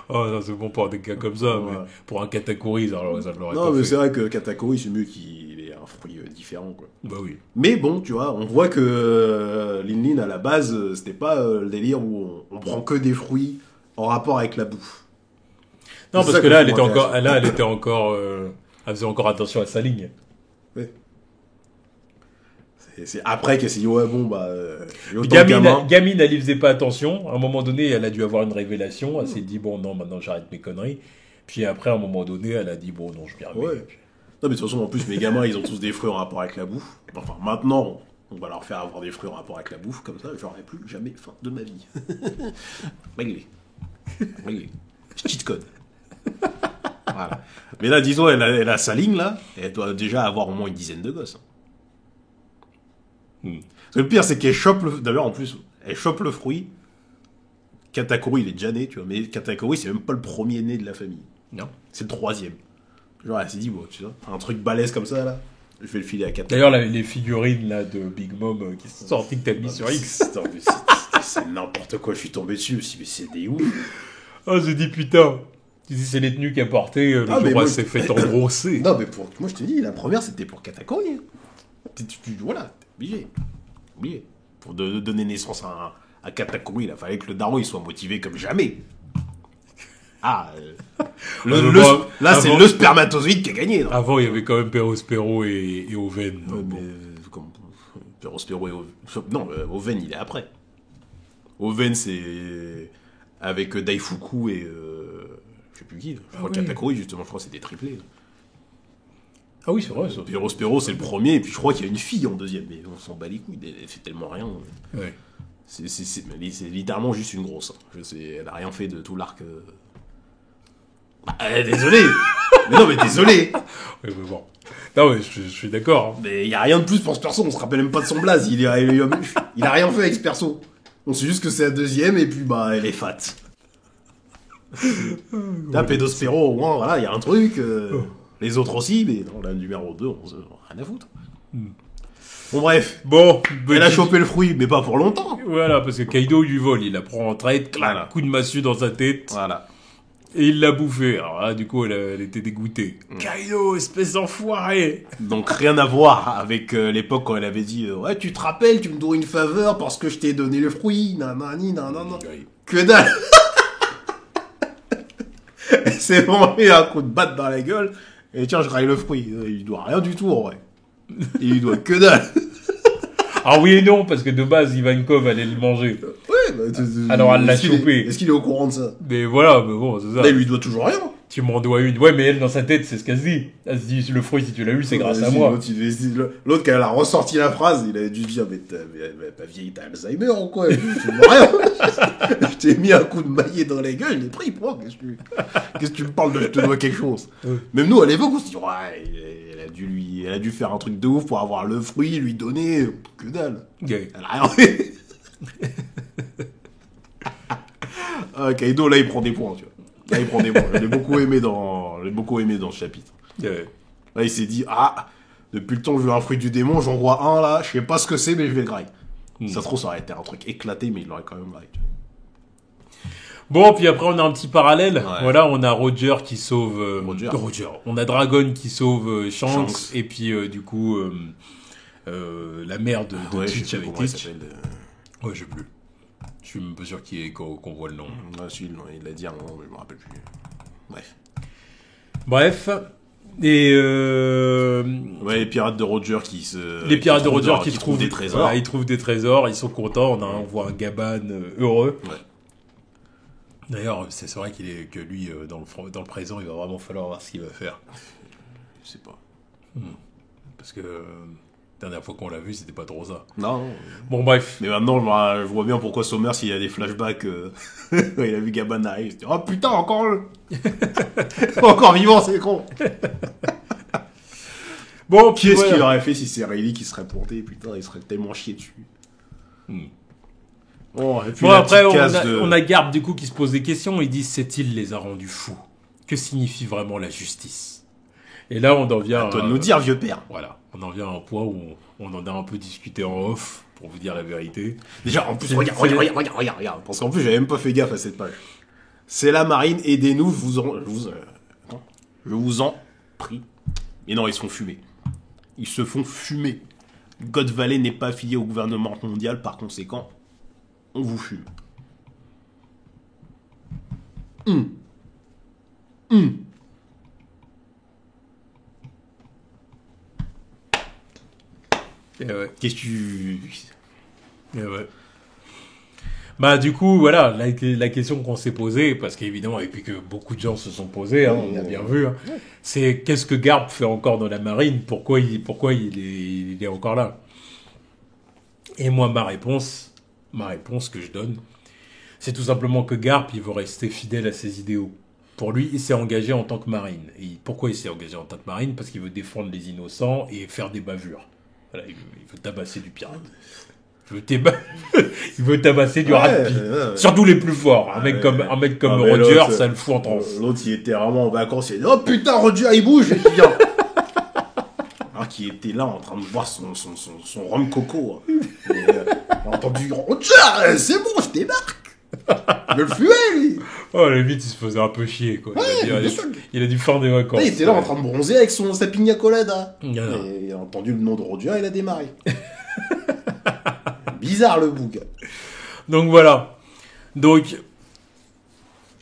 Oh, non, c'est bon pour des gars comme ça, mais pour un Katakuri, ça l'aurait pas fait.
Non, mais c'est vrai que Katakuri, c'est mieux qu'il ait un fruit différent, quoi.
Bah oui.
Mais bon, tu vois, on voit que Lin, à la base, c'était pas le délire où on prend que des fruits en rapport avec la bouffe.
Non, parce que là, elle était encore, elle faisait encore attention à sa ligne.
Oui. C'est après qu'elle s'est dit, ouais, bon, bah,
Gamine, elle y faisait pas attention. À un moment donné, elle a dû avoir une révélation. Elle s'est dit, bon, non, maintenant j'arrête mes conneries. Puis après, à un moment donné, elle a dit, bon, non, je viens.
Ouais. Non, mais de toute façon, en plus, mes gamins, ils ont tous des fruits en rapport avec la bouffe. Enfin, maintenant, on va leur faire avoir des fruits en rapport avec la bouffe, comme ça, j'aurai plus jamais faim de ma vie. Réglé. Cheat code. Voilà. Mais là, disons, elle a sa ligne, là, et elle doit déjà avoir au moins une dizaine de gosses. Parce que le pire, c'est qu'elle chope D'ailleurs, en plus, elle chope le fruit. Katakuri, il est déjà né, tu vois. Mais Katakuri, c'est même pas le premier né de la famille.
Non.
C'est le troisième. Genre, elle s'est dit, bon, tu vois, un truc balèze comme ça, là, je vais le filer à Katakuri.
D'ailleurs, les figurines, là, de Big Mom qui sont sorties que t'as mis sur X.
C'est n'importe quoi, je suis tombé dessus aussi, mais c'est des ouf.
Oh, j'ai dit, putain. Tu dis, c'est les tenues qu'elle portait, le jour où elle s'est fait engrosser.
Non, mais moi, je te dis, la première, c'était pour Katakuri. Voilà, t'es obligé. Pour donner naissance à Katakuri, il fallait que le daron il soit motivé comme jamais. Là, c'est le spermatozoïde qui a gagné. Non,
avant, il y avait quand même Perospero et Oven.
Mais Perospero et Oven. Non, Oven, il est après. Oven, c'est avec Daifuku et je sais plus qui. Je crois que Katakuri, justement, je crois que c'était triplé.
Ah oui, c'est vrai, ça.
Perospero, c'est le premier, et puis je crois qu'il y a une fille en deuxième, mais on s'en bat les couilles, elle fait tellement rien.
Ouais.
C'est littéralement juste une grosse. Elle a rien fait de tout l'arc. Désolé. Mais non, mais désolé.
Oui, mais bon. Non, mais je suis d'accord. Hein.
Mais il y a rien de plus pour ce perso, on se rappelle même pas de son blaze, il a rien fait avec ce perso. On sait juste que c'est la deuxième, et puis bah, elle est fat. Là, Pédospéro, au moins, voilà, il y a un truc. Les autres aussi, mais non, la numéro 2, on rien à foutre. Bon, bref.
Bon,
elle a chopé le fruit, mais pas pour longtemps.
Voilà, parce que Kaido lui vole, il la prend en traite,
voilà.
Coup de massue dans sa tête.
Voilà.
Et il l'a bouffé. Alors là, du coup, elle était dégoûtée. Kaido, espèce d'enfoiré.
Donc, rien à voir avec l'époque quand elle avait dit ouais, tu te rappelles, tu me dois une faveur parce que je t'ai donné le fruit. Nanani, nanana. Que dalle. C'est bon, il a un coup de batte dans la gueule. Et tiens, je raille le fruit. Il lui doit rien du tout, en vrai. Il lui doit que dalle.
Ah oui et non, parce que de base, Ivankov allait le manger.
Ouais, bah,
alors elle l'a chopé.
Est-ce qu'il est au courant de ça?
Mais voilà, mais bon, c'est ça.
Là, il lui doit toujours rien.
Tu m'en dois une. Ouais, mais elle, dans sa tête, c'est ce qu'elle se dit. Elle se dit, le fruit, si tu l'as eu, c'est grâce à moi.
L'autre, quand elle a ressorti la phrase, il a dû dire, mais ta vieille, t'as Alzheimer ou quoi? Tu vois rien. Je t'ai mis un coup de maillet dans la gueule, je l'ai pris, pourquoi? Qu'est-ce que tu me parles de je te dois quelque chose? Même nous, à l'époque, on se dit, ouais, elle a dû faire un truc de ouf pour avoir le fruit, lui donner, que dalle.
Okay.
Elle a rien fait. Kaido, là, il prend des points, tu vois. Là, il prend des points. Je l'ai beaucoup aimé dans ce chapitre.
Ouais.
Là, il s'est dit, depuis le temps que je veux un fruit du démon, j'en vois un là, je sais pas ce que c'est, mais je vais le grailler. Ça se trouve, ça aurait été un truc éclaté, mais il l'aurait quand même graillé.
Bon, puis après, on a un petit parallèle.
Ouais.
Voilà, on a Roger qui sauve...
Roger.
On a Dragon qui sauve Shanks. Et puis, du coup, la mère de Teach avec Teach. Ouais, je sais plus. Je suis même pas sûr qu'on voit le nom.
Il l'a dit à un moment, mais je me rappelle plus.
Bref. Et
ouais, les pirates de Roger qui se...
Les pirates de Roger qui
trouvent des trésors.
Voilà, ils trouvent des trésors, ils sont contents. On voit un Gaban heureux.
Ouais.
D'ailleurs, c'est vrai que lui, dans le présent, il va vraiment falloir voir ce qu'il va faire.
Je sais pas.
Parce que Dernière fois qu'on l'a vu, c'était pas trop ça.
Non.
Bon, bref.
Mais maintenant, je vois bien pourquoi Sommer, s'il y a des flashbacks, quand il a vu Gaban arriver, il se dit, oh putain, encore encore vivant, c'est con.
Bon,
Qui est-ce qu'il aurait fait si c'est Rayleigh qui serait porté? Putain, il serait tellement chié dessus.
Bon, et puis après, on a Garp, du coup, qui se pose des questions. Il dit, cette île les a rendus fous. Que signifie vraiment la justice? Et là, on en vient...
À toi de nous dire, vieux père.
Voilà, on en vient à un point où on en a un peu discuté en off, pour vous dire la vérité.
Déjà, en plus, regarde. Parce qu'en plus, j'avais même pas fait gaffe à cette page. C'est la marine, aidez-nous, je vous en prie. Mais non, ils se font fumer. Ils se font fumer. God Valley n'est pas affilié au gouvernement mondial, par conséquent, on vous fume.
Ouais.
Qu'est-ce que tu...
Ouais. Bah du coup, voilà, la question qu'on s'est posée, parce qu'évidemment, et puis que beaucoup de gens se sont posés, hein, on a bien vu, hein, c'est qu'est-ce que Garp fait encore dans la marine? Pourquoi il est encore là? Et moi, ma réponse que je donne, c'est tout simplement que Garp, il veut rester fidèle à ses idéaux. Pour lui, il s'est engagé en tant que marine. Et pourquoi il s'est engagé en tant que marine? Parce qu'il veut défendre les innocents et faire des bavures. Voilà, il veut tabasser du pirate. Il veut tabasser du rapide. Surtout les plus forts. Un mec comme Roger, ça le fout en transe.
L'autre, il était vraiment en vacances. Il a dit, oh putain, Roger, il bouge. Et puis, alors qu'il était là en train de boire son rhum coco. Et, il a entendu Roger, c'est bon, je débarque. Il veut le fumer, lui.
Oh, le vite, il se faisait un peu chier, quoi. Il a dû faire des vacances.
Il était là en train de bronzer avec sa pina colada. Et il a entendu le nom de Roger, il a démarré. Bizarre, le bouc.
Donc, voilà. Donc,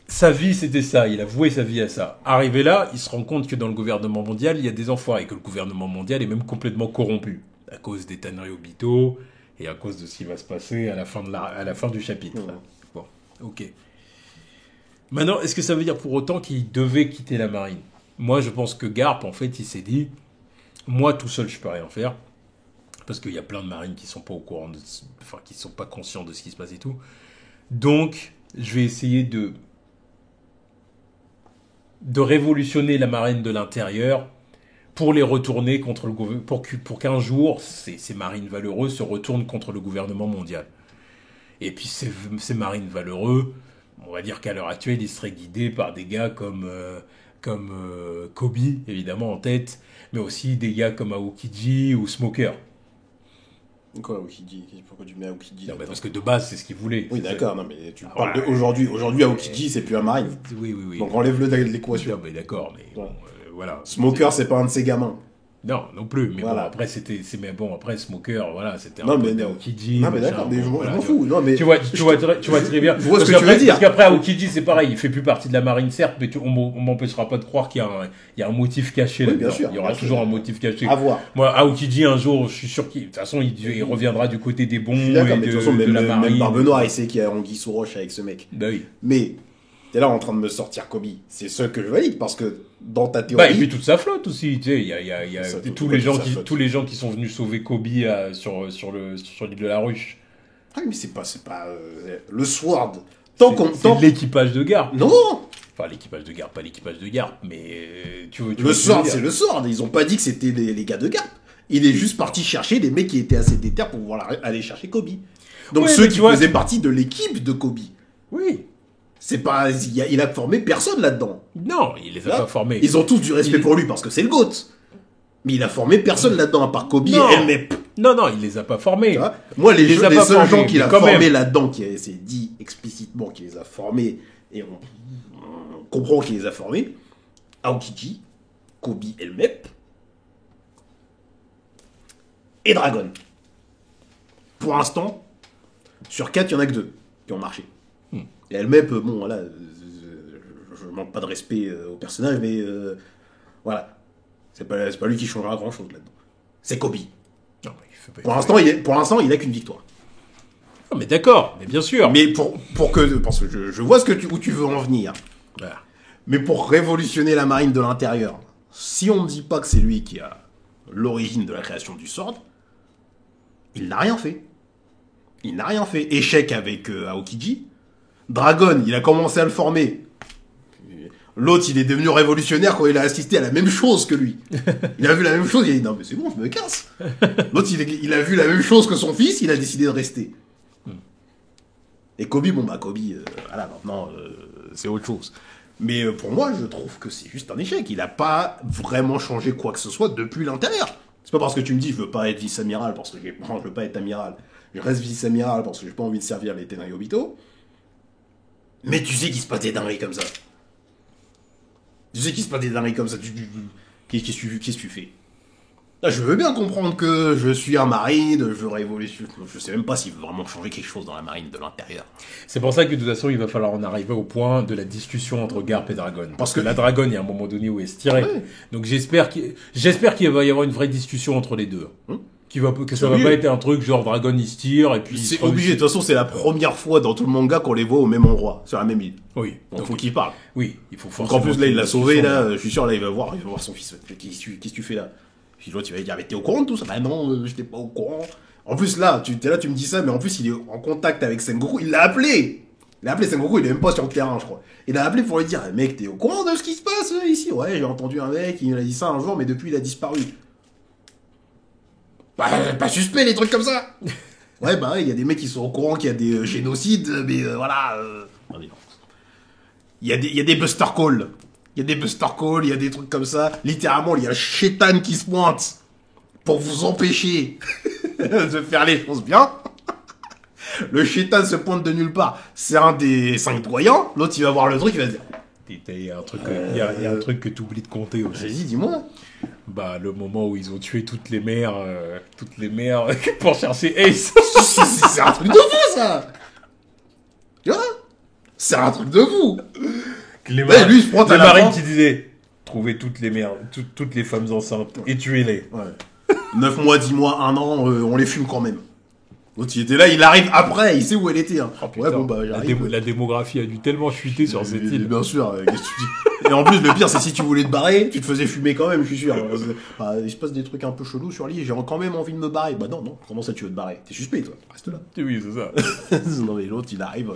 sa vie, c'était ça. Il a voué sa vie à ça. Arrivé là, il se rend compte que dans le gouvernement mondial, il y a des enfoirés. Que le gouvernement mondial est même complètement corrompu. À cause des tanneries Obito et à cause de ce qui va se passer à la fin du chapitre. Bon, ok. Maintenant, est-ce que ça veut dire pour autant qu'il devait quitter la marine? Moi, je pense que Garp, en fait, il s'est dit, moi, tout seul, je peux rien faire. Parce qu'il y a plein de marines qui sont pas au courant, qui sont pas conscients de ce qui se passe et tout. Donc, je vais essayer de révolutionner la marine de l'intérieur pour les retourner contre le gouvernement, pour qu'un jour, ces marines valeureux se retournent contre le gouvernement mondial. Et puis, ces marines valeureux, on va dire qu'à l'heure actuelle, ils seraient guidés par des gars comme Kobe, évidemment, en tête, mais aussi des gars comme Aokiji ou Smoker.
Quoi, Aokiji? Pourquoi tu mets Aokiji?
Non, mais parce que de base, c'est ce qu'il voulait.
Oui, d'accord, non, mais tu parles d'aujourd'hui. Aujourd'hui, Aokiji, c'est plus un marine.
Oui.
Donc enlève-le de l'équation.
Non, mais d'accord, mais bon, voilà.
Smoker, c'est pas un de ses gamins.
Non plus, mais
voilà.
bon, après, Smoker, voilà, c'était
un
peu d'Aokiji.
Non, mais d'accord, je m'en fous. Non, mais...
Tu vois très bien.
Je vois ce que tu veux dire.
Parce qu'après, Aokiji, c'est pareil, il fait plus partie de la marine, certes, mais on m'empêchera pas de croire qu'il y a un motif caché là-dedans.
Bien sûr,
il y aura toujours un motif caché.
À voir.
Moi, Aokiji, un jour, je suis sûr qu'il, de toute façon, il reviendra du côté des bons et de la marine.
Même Barbe Noire, il sait qu'il y a Anguille sous roche avec ce mec.
Bah oui.
Mais... T'es là en train de me sortir Kobe. C'est ce que je valide parce que dans ta théorie.
Bah, et puis toute sa flotte aussi. Tu sais, il y a tous les gens qui sont venus sauver Kobe sur l'île de la Ruche.
Ah, mais c'est pas le Sword.
C'est l'équipage de Garp.
Non.
Enfin, l'équipage de Garp, pas l'équipage de Garp, mais
le Sword, c'est le Sword. Ils ont pas dit que c'était les gars de Garp. Il est juste parti chercher des mecs qui étaient assez déter pour pouvoir aller chercher Kobe. Donc ceux qui faisaient partie de l'équipe de Kobe.
Oui.
C'est pas, il a formé personne là-dedans.
Non, il les a pas formés.
Ils ont tous du respect pour lui parce que c'est le GOAT. Mais il a formé personne là-dedans à part Kobe et Helmep.
Non, il les a pas formés.
Moi, les seuls gens qu'il a formés là-dedans, c'est dit explicitement qu'il les a formés, et on comprend qu'il les a formés, Aokiji, Kobe, Helmep, et Dragon. Pour l'instant, sur 4, il y en a que 2 qui ont marché. Et Helmep, bon, voilà, je manque pas de respect au personnage, mais voilà. C'est pas lui qui changera grand-chose là-dedans. C'est Kobe.
Non, mais
pour l'instant, il a qu'une victoire.
Non, mais d'accord, mais bien sûr.
Mais parce que je vois où tu veux en venir.
Voilà.
Mais pour révolutionner la marine de l'intérieur, si on ne dit pas que c'est lui qui a l'origine de la création du Sword, Il n'a rien fait. Il n'a rien fait. Échec avec Aokiji. Dragon, il a commencé à le former. L'autre, il est devenu révolutionnaire quand il a assisté à la même chose que lui. Il a vu la même chose, il a dit non mais c'est bon, je me casse. L'autre, il a vu la même chose que son fils, il a décidé de rester. Et Kobe, Kobe, voilà, maintenant, c'est autre chose. Mais pour moi, je trouve que c'est juste un échec. Il n'a pas vraiment changé quoi que ce soit depuis l'intérieur. C'est pas parce que tu me dis je veux pas être vice-amiral parce que je veux pas être amiral. Je reste vice-amiral parce que j'ai pas envie de servir les Tenai Obito. Mais tu sais qu'il se passe des dingueries comme ça. Tu sais qu'il se passe des dingueries comme ça. Qu'est-ce que tu fais? Là, je veux bien comprendre que je suis un marine, je veux révolution. Je sais même pas s'il veut vraiment changer quelque chose dans la marine de l'intérieur.
C'est pour ça que de toute façon, il va falloir en arriver au point de la discussion entre Garp et Dragon. Parce que la Dragon, il y a un moment donné où elle se tirait. Ouais. Donc j'espère qu'il va y avoir une vraie discussion entre les deux. Que ça va pas être un truc genre Dragon il se tire et puis...
C'est obligé, de toute façon c'est la première fois dans tout le manga qu'on les voit au même endroit, sur la même île.
Oui.
Donc faut qu'ils parlent.
Oui, il faut forcément...
Donc en plus là il l'a sauvé, là, je suis sûr là il va voir son fils. Qu'est-ce que tu fais là? Puis l'autre il va dire mais t'es au courant de tout ça? Bah non, j'étais pas au courant. En plus là, tu me dis ça, mais en plus il est en contact avec Sengoku, il l'a appelé. Il a appelé Sengoku, il est même pas sur le terrain je crois. Il a appelé pour lui dire mec t'es au courant de ce qui se passe ici? Ouais j'ai entendu un mec, il m'a dit ça un jour mais depuis il a disparu. Bah, pas suspect les trucs comme ça. Ouais, bah, il y a des mecs qui sont au courant qu'il y a des génocides, mais voilà. Il y a des Buster Call. Il y a des Buster Call, il y a des trucs comme ça. Littéralement, il y a le chétan qui se pointe pour vous empêcher de faire les choses bien. Le chétan se pointe de nulle part. C'est un des 5 doyens. L'autre, il va voir le truc, il va dire...
Il y a un truc que tu oublies de compter aussi.
Vas-y, dis-moi.
Bah, le moment où ils ont tué toutes les mères pour chercher Ace.
C'est un truc de fou, ça. Tu vois? C'est un truc de fou.
Lui, il se prend à la marine qui disait trouver toutes les mères, toutes les femmes enceintes et tuez-les.
Ouais. 9 mois, 10 mois, 1 an, on les fume quand même. L'autre, il était là, il arrive après, il sait où elle était. Hein.
Oh, putain, ouais, bon, bah, la démographie a dû tellement chuter sur cette île.
Bien sûr, qu'est-ce que tu dis? Et en plus, le pire, c'est si tu voulais te barrer, tu te faisais fumer quand même, je suis sûr. Bah, il se passe des trucs un peu chelous sur l'île, j'ai quand même envie de me barrer. Bah non, comment ça tu veux te barrer? T'es suspect, toi, reste là.
Oui, c'est ça.
Non, mais l'autre, il arrive...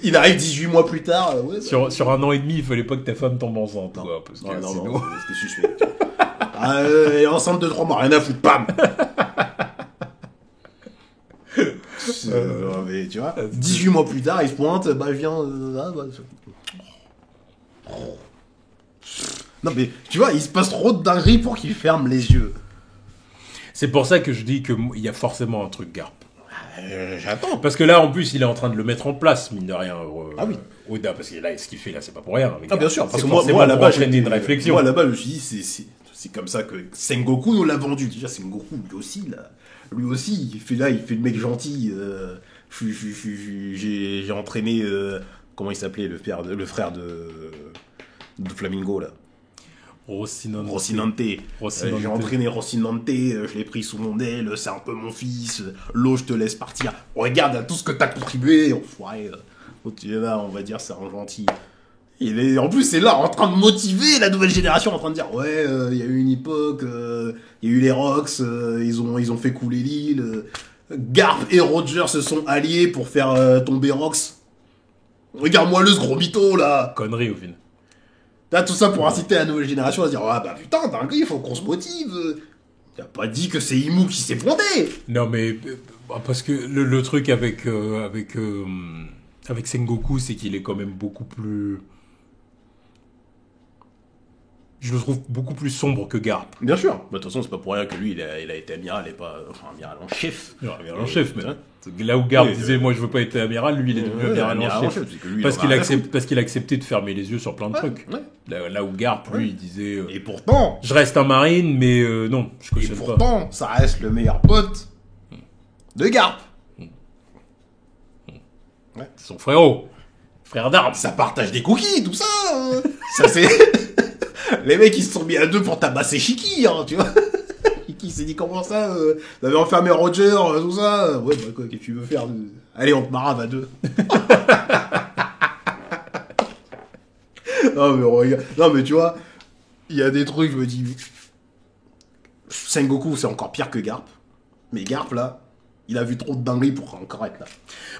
il arrive 18 mois plus tard. Ouais,
sur 1 an et demi, il fallait pas que ta femme tombe enceinte.
Non,
quoi, parce que
non, c'était suspect. Elle est enceinte de 3 mois, rien à foutre, bam. Mais tu vois, 18 mois plus tard, il se pointe, bah je viens... Non mais, tu vois, il se passe trop de dingueries pour qu'il ferme les yeux.
C'est pour ça que je dis qu'il y a forcément un truc Garp.
J'attends.
Parce que là, en plus, il est en train de le mettre en place, mine de rien.
Ah oui.
Oda, parce que là, ce qu'il fait là, c'est pas pour rien.
Ah bien sûr, parce que
moi là-bas, j'ai une réflexion.
Moi là-bas, je me suis dit, c'est comme ça que Sengoku nous l'a vendu. Déjà, Sengoku, lui aussi, il fait le mec gentil. J'ai entraîné, comment il s'appelait, le frère de Flamingo là. Rocinante. J'ai entraîné Rocinante, je l'ai pris sous mon aile, c'est un peu mon fils. L'eau, je te laisse partir. Regarde à tout ce que t'as contribué, enfoiré. Tu es là, on va dire, c'est un gentil. En plus, c'est là, en train de motiver la nouvelle génération, en train de dire, ouais, il y a eu une époque, il y a eu les Rocks, ils ont fait couler l'île. Garp et Roger se sont alliés pour faire tomber Rocks. Regarde-moi ce gros mytho, là.
Connerie, au final.
Là, tout ça pour inciter la nouvelle génération à se dire, ah bah putain, dingue, il faut qu'on se motive. T'as pas dit que c'est Imu qui s'est pointé.
Non, mais, parce que le truc avec Sengoku, c'est qu'il est quand même beaucoup plus... Je le trouve beaucoup plus sombre que Garp.
Bien sûr. De toute façon, c'est pas pour rien que lui, il a été amiral et pas... Enfin, amiral en chef.
Amiral en chef, mais... Là où Garp disait, moi, je veux pas être amiral, lui, il est devenu amiral en chef. Parce qu'il a accepté de fermer les yeux sur plein de trucs. Ouais. Là où Garp, lui, il disait...
Et pourtant...
Je reste un marine, mais non, je cautionne pas.
Et pourtant, ça reste le meilleur pote de Garp.
Ouais. Son frérot. Frère d'armes.
Ça partage des cookies, tout ça. Ça, c'est... Les mecs, ils se sont mis à deux pour tabasser Shiki, hein, tu vois. Shiki s'est dit, comment ça, vous avez enfermé Roger, tout ça. Ouais, bah quoi, qu'est-ce que tu veux faire Allez, on te marave à deux. Non, mais regarde. Non, mais tu vois, il y a des trucs, je me dis... Sengoku, c'est encore pire que Garp. Mais Garp, là, il a vu trop de dingueries pour encore être là.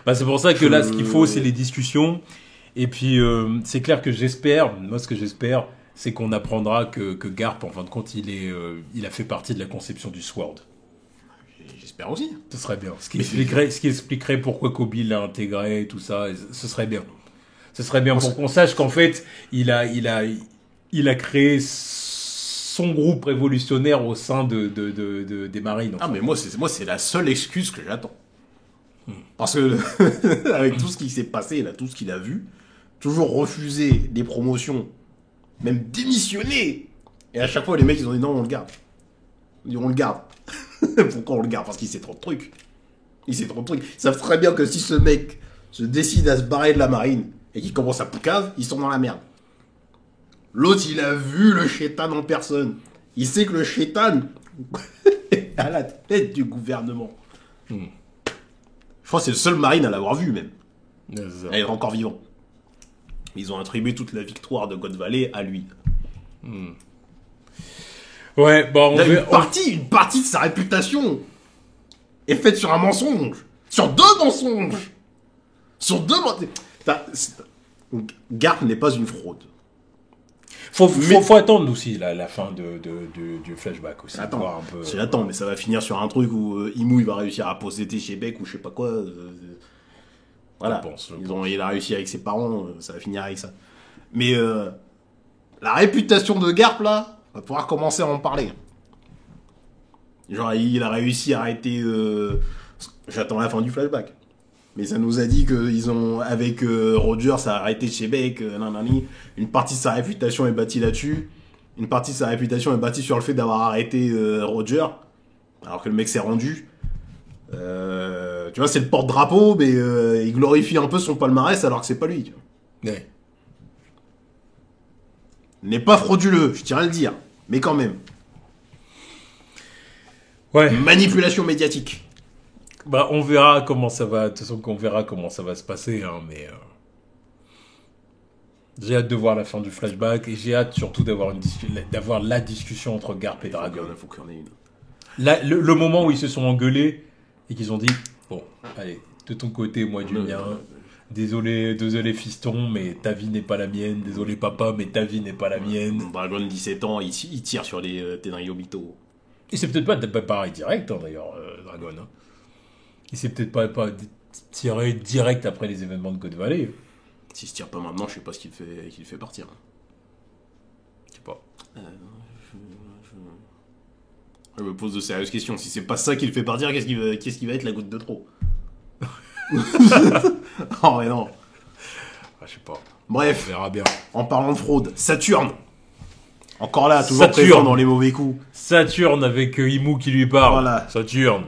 Bah, c'est pour ça que là, ce qu'il faut, c'est les discussions. Et puis, c'est clair que moi, ce que j'espère, c'est qu'on apprendra que Garp, en fin de compte, il a fait partie de la conception du Sword.
J'espère aussi.
Ce serait bien. Ce qui expliquerait pourquoi Kobe l'a intégré et tout ça, ce serait bien. Ce serait bien pour qu'on sache qu'en fait, il a créé son groupe révolutionnaire au sein des Marines.
Ah, mais moi, c'est la seule excuse que j'attends. Parce que, avec tout ce qui s'est passé, là, tout ce qu'il a vu, toujours refuser des promotions, même démissionner. Et à chaque fois, les mecs, ils ont dit non, on le garde. Ils disent, on le garde. Pourquoi on le garde? Parce qu'il sait trop de trucs. Ils savent très bien que si ce mec se décide à se barrer de la marine et qu'il commence à poucave, ils sont dans la merde. L'autre, il a vu le chétan en personne. Il sait que le chétan est à la tête du gouvernement. Je crois que c'est le seul marine à l'avoir vu, même. Elle est encore vivant. Ils ont attribué toute la victoire de God Valley à lui.
Ouais, bon,
une partie de sa réputation est faite sur un mensonge. Sur deux mensonges. Garp n'est pas une fraude.
Faut attendre aussi la fin du flashback aussi.
J'attends, mais ça va finir sur un truc où Imu il va réussir à posséder chez Beck ou je sais pas quoi. Voilà. Il a réussi avec ses parents, ça va finir avec ça. Mais la réputation de Garp là, on va pouvoir commencer à en parler. Genre il a réussi à arrêter. J'attends la fin du flashback. Mais ça nous a dit qu'ils ont, avec Roger, ça a arrêté chez Beck, nanani. Une partie de sa réputation est bâtie là-dessus. Une partie de sa réputation est bâtie sur le fait d'avoir arrêté Roger, alors que le mec s'est rendu. Tu vois, c'est le porte-drapeau, mais il glorifie un peu son palmarès alors que c'est pas lui. Tu vois.
Ouais.
N'est pas frauduleux, je tiens à le dire, mais quand même.
Ouais.
Manipulation médiatique.
Bah, on verra comment ça va. De toute façon, on verra comment ça va se passer, hein, mais j'ai hâte de voir la fin du flashback et j'ai hâte surtout d'avoir la discussion entre Garp et Dragon.
Il faut qu'il y en ait une.
Là, le moment où ils se sont engueulés et qu'ils ont dit bon, allez, de ton côté, moi du mien. Désolé fiston, mais ta vie n'est pas la mienne. Désolé papa, mais ta vie n'est pas la mienne.
Dragon, 17 ans, il tire sur les Tenryobito.
Et c'est peut-être pas pareil direct, hein, d'ailleurs, Dragon. Hein. Il s'est peut-être pas tiré direct après les événements de God Valley.
S'il se tire pas maintenant, je sais pas ce qu'il fait partir.
Je sais pas.
Je me pose de sérieuses questions. Si c'est pas ça qui le fait partir, qu'est-ce qui va être la goutte de trop? Oh mais non.
Ah, je sais pas.
Bref,
on verra bien.
En parlant de fraude, Saturne. Encore là, toujours présent dans les mauvais coups.
Saturne avec Imu qui lui parle.
Voilà.
Saturne.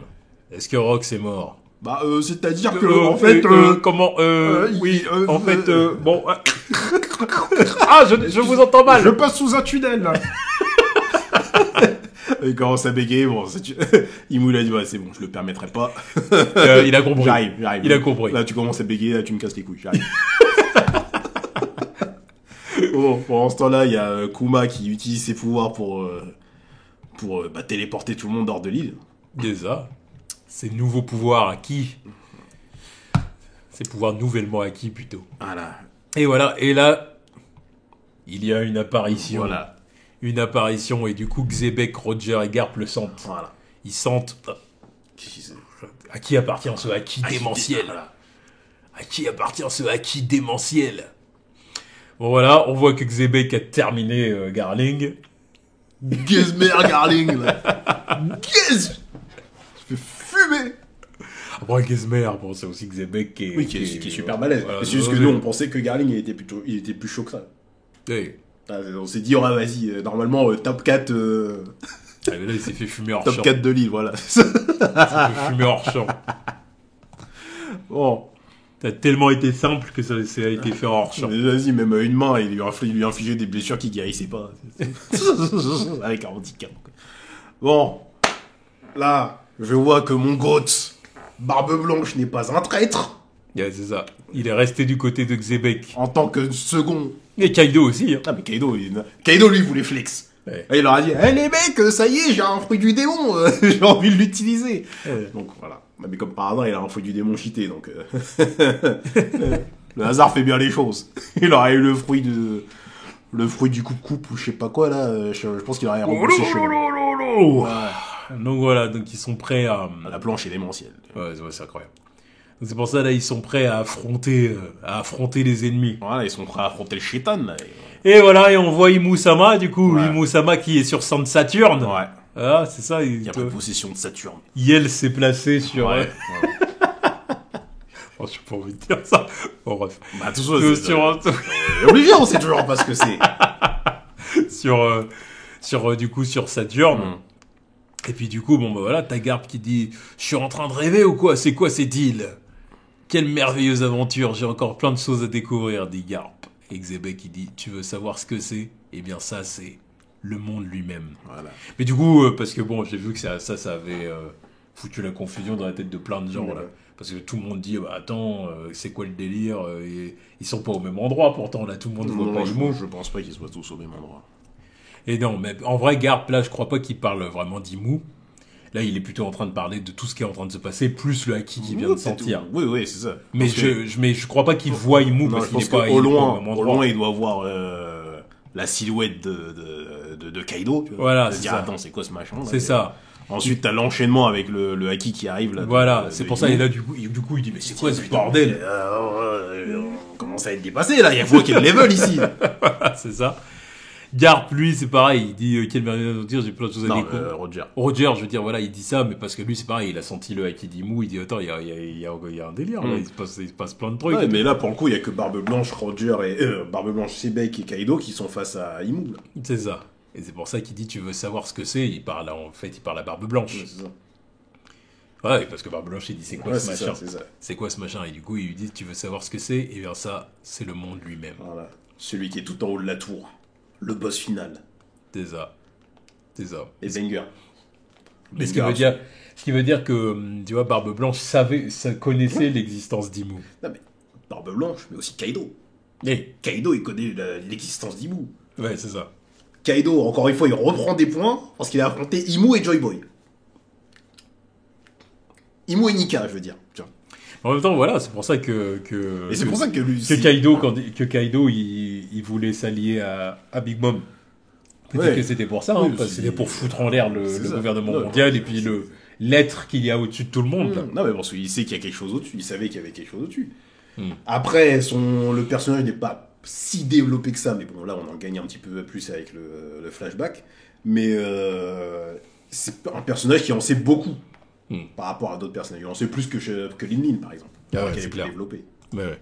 Est-ce que Rox est mort?
Bah, c'est-à-dire que, en fait...
comment... oui, en fait, bon... ah, je vous entends mal.
Je passe sous un tunnel. Il commence à bégayer, bon, Imu l'a dit, ouais, c'est bon, je le permettrai pas.
Il a compris.
J'arrive.
Il a compris.
Là, tu commences à bégayer, là, tu me casses les couilles, j'arrive. Bon, pendant ce temps-là, il y a Kuma qui utilise ses pouvoirs pour téléporter tout le monde hors de l'île.
Déjà, ces nouveaux pouvoirs acquis. Ces pouvoirs nouvellement acquis, plutôt.
Voilà.
Et voilà, et là, il y a une apparition.
Voilà.
Une apparition, et du coup, Xebec, Roger et Garp le sentent.
Voilà.
Ils sentent... À qui appartient ce acquis démentiel?
Voilà.
À qui appartient ce acquis démentiel? Bon voilà, on voit que Xebec a terminé Garling.
Gezmer Garling, là. Gez! Je fais fumer!
Après Gezmer, bon, c'est aussi Xebec qui
est super balèze.
Voilà,
c'est juste que nous, on pensait que Garling, il était plus chaud que ça.
Oui.
On s'est dit, oh, vas-y, normalement, top 4...
Ah, mais là, il s'est fait fumer hors
top
champ.
4 de l'île, voilà.
Il s'est fait fumer hors champ.
Bon.
Ça a tellement été simple que ça a été fait hors champ.
Mais vas-y, même à une main, il lui infligeait des blessures qui guérissaient pas. Avec un handicap. Bon. Là, je vois que mon goth, Barbe Blanche, n'est pas un traître.
Yeah, c'est ça. Il est resté du côté de Xebec.
En tant que second.
Et Kaido aussi. Hein.
Ah, mais Kaido, lui, il voulait flex.
Ouais.
Et il leur a dit, les mecs, ça y est, j'ai un fruit du démon, j'ai envie de l'utiliser.
Ouais.
Donc voilà. Mais comme par hasard, il a un fruit du démon cheaté, donc le hasard fait bien les choses. Il aurait eu le fruit du coupe-coupe ou je sais pas quoi là, je pense qu'il aurait remboursé chez lui. Ouais.
Donc voilà, donc ils sont prêts à...
La planche est démentielle.
Ouais, c'est incroyable. Donc c'est pour ça, là, ils sont prêts à affronter les ennemis.
Voilà, ils sont prêts à affronter le chétan, là.
Et voilà, et on voit Imu-sama, du coup,
Ouais.
Imu-sama qui est sur San Saturne.
Ouais.
Ah, c'est ça.
Il y a pas de possession de Saturne.
Yel s'est placé sur...
Ouais.
Oh, j'ai pas envie de dire ça. Bon, bref.
Bah, tout ça, Olivier, on sait toujours pas ce que c'est.
sur Saturne. Et puis du coup, bon bah voilà, t'as Garp qui dit « Je suis en train de rêver ou quoi? C'est quoi cette île? Quelle merveilleuse aventure, j'ai encore plein de choses à découvrir, dit Garp. » Et Xébé qui dit « Tu veux savoir ce que c'est? Eh bien ça, c'est le monde lui-même. »
Voilà.
Mais du coup, parce que bon, j'ai vu que ça avait foutu la confusion dans la tête de plein de gens, là. Parce que tout le monde dit, bah attends, c'est quoi le délire? Ils sont pas au même endroit, pourtant, là, tout le monde voit pas Imu.
Je pense pas qu'ils soient tous au même endroit.
Et non, mais en vrai, Garp, là, je crois pas qu'il parle vraiment d'Imu. Là, il est plutôt en train de parler de tout ce qui est en train de se passer, plus le haki qu'il vient de sentir.
Oui, c'est ça.
Mais je crois pas qu'il voit Imu, parce qu'il est pas
au loin, il doit voir la silhouette de Kaido. Tu vois,
voilà,
c'est
c'est
dire,
ça.
attends, c'est quoi ce machin là,
C'est ça.
Ensuite, t'as l'enchaînement avec le haki qui arrive là.
Voilà, c'est pour ça. Et là, du coup, il dit, mais c'est quoi ce bordel?
On commence à être dépassé là. Il y a quoi qui est le level ici?
C'est ça. Garp, lui, c'est pareil, il dit quelle merveilleuse aventure, j'ai plein de choses à découvrir. Roger, je veux dire, voilà, il dit ça, mais parce que lui, c'est pareil, il a senti le haki d'Imu, il dit attends, il y a un délire, là, il se passe plein de trucs.
Ouais, mais là, pour le coup, il y a que Barbe Blanche, Roger et Barbe Blanche, Sebek et Kaido qui sont face à Imu. Là.
C'est ça. Et c'est pour ça qu'il dit tu veux savoir ce que c'est, il parle à Barbe Blanche.
Ouais, c'est ça.
Ouais, parce que Barbe Blanche, il dit c'est quoi ce machin?
Ça.
C'est quoi ce machin? Et du coup, il lui dit tu veux savoir ce que c'est? Et bien ça, c'est le monde lui-même.
Voilà. Celui qui est tout en haut de la tour. Le boss final.
C'est ça.
Et Banger.
Mais ce qui veut dire que, tu vois, Barbe Blanche connaissait l'existence d'Imu.
Non mais, Barbe Blanche, mais aussi Kaido.
Et
Kaido, il connaît l'existence d'Imu.
ouais, c'est ça.
Kaido, encore une fois, il reprend des points parce qu'il a affronté Imu et Joy Boy. Imu et Nika, je veux dire. Tiens.
En même temps, voilà, c'est pour ça que
Et c'est pour ça que lui...
que Kaido, il voulait s'allier à Big Mom. Peut-être que c'était pour ça, parce que c'était pour foutre en l'air le gouvernement mondial et puis l'être qu'il y a au-dessus de tout le monde. Là.
Non, mais parce qu'il sait qu'il y a quelque chose au-dessus. Il savait qu'il y avait quelque chose au-dessus. Après, le personnage n'est pas si développé que ça, mais bon, là, on en gagne un petit peu plus avec le flashback. Mais c'est un personnage qui en sait beaucoup par rapport à d'autres personnages. Il en sait plus que Lin Lin, par exemple.
Ah ouais,
qui
c'est
est plus
clair.
développé.
Ouais.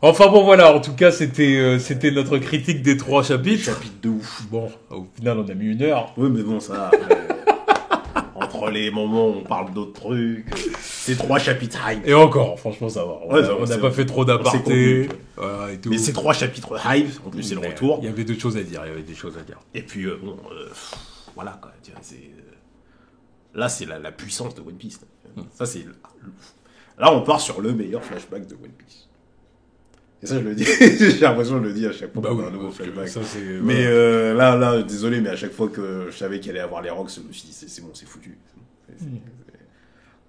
Enfin bon, voilà, en tout cas, c'était notre critique des 3 chapitres.
Chapitre de ouf.
Bon, au final, on a mis 1 heure.
Oui, mais bon, ça... entre les moments où on parle d'autres trucs... C'est 3 chapitres hype.
Et encore, franchement, ça va. On n'a pas fait trop
on s'est
d'apartés.
contenu,
Voilà, et tout.
Mais c'est 3 chapitres hype, en plus c'est le retour.
Il y avait des choses à dire.
Et puis, voilà, quoi. Tu vois, là, c'est la puissance de One Piece. Ça, c'est... Là, on part sur le meilleur flashback de One Piece. Et ça, je le dis, j'ai l'impression que je le dis à chaque fois
Bah
qu'on
oui,
a un nouveau flashback.
ça, c'est...
Mais
voilà.
là, désolé, mais à chaque fois que je savais qu'il allait avoir les Rocks, je me suis dit, c'est bon, c'est foutu.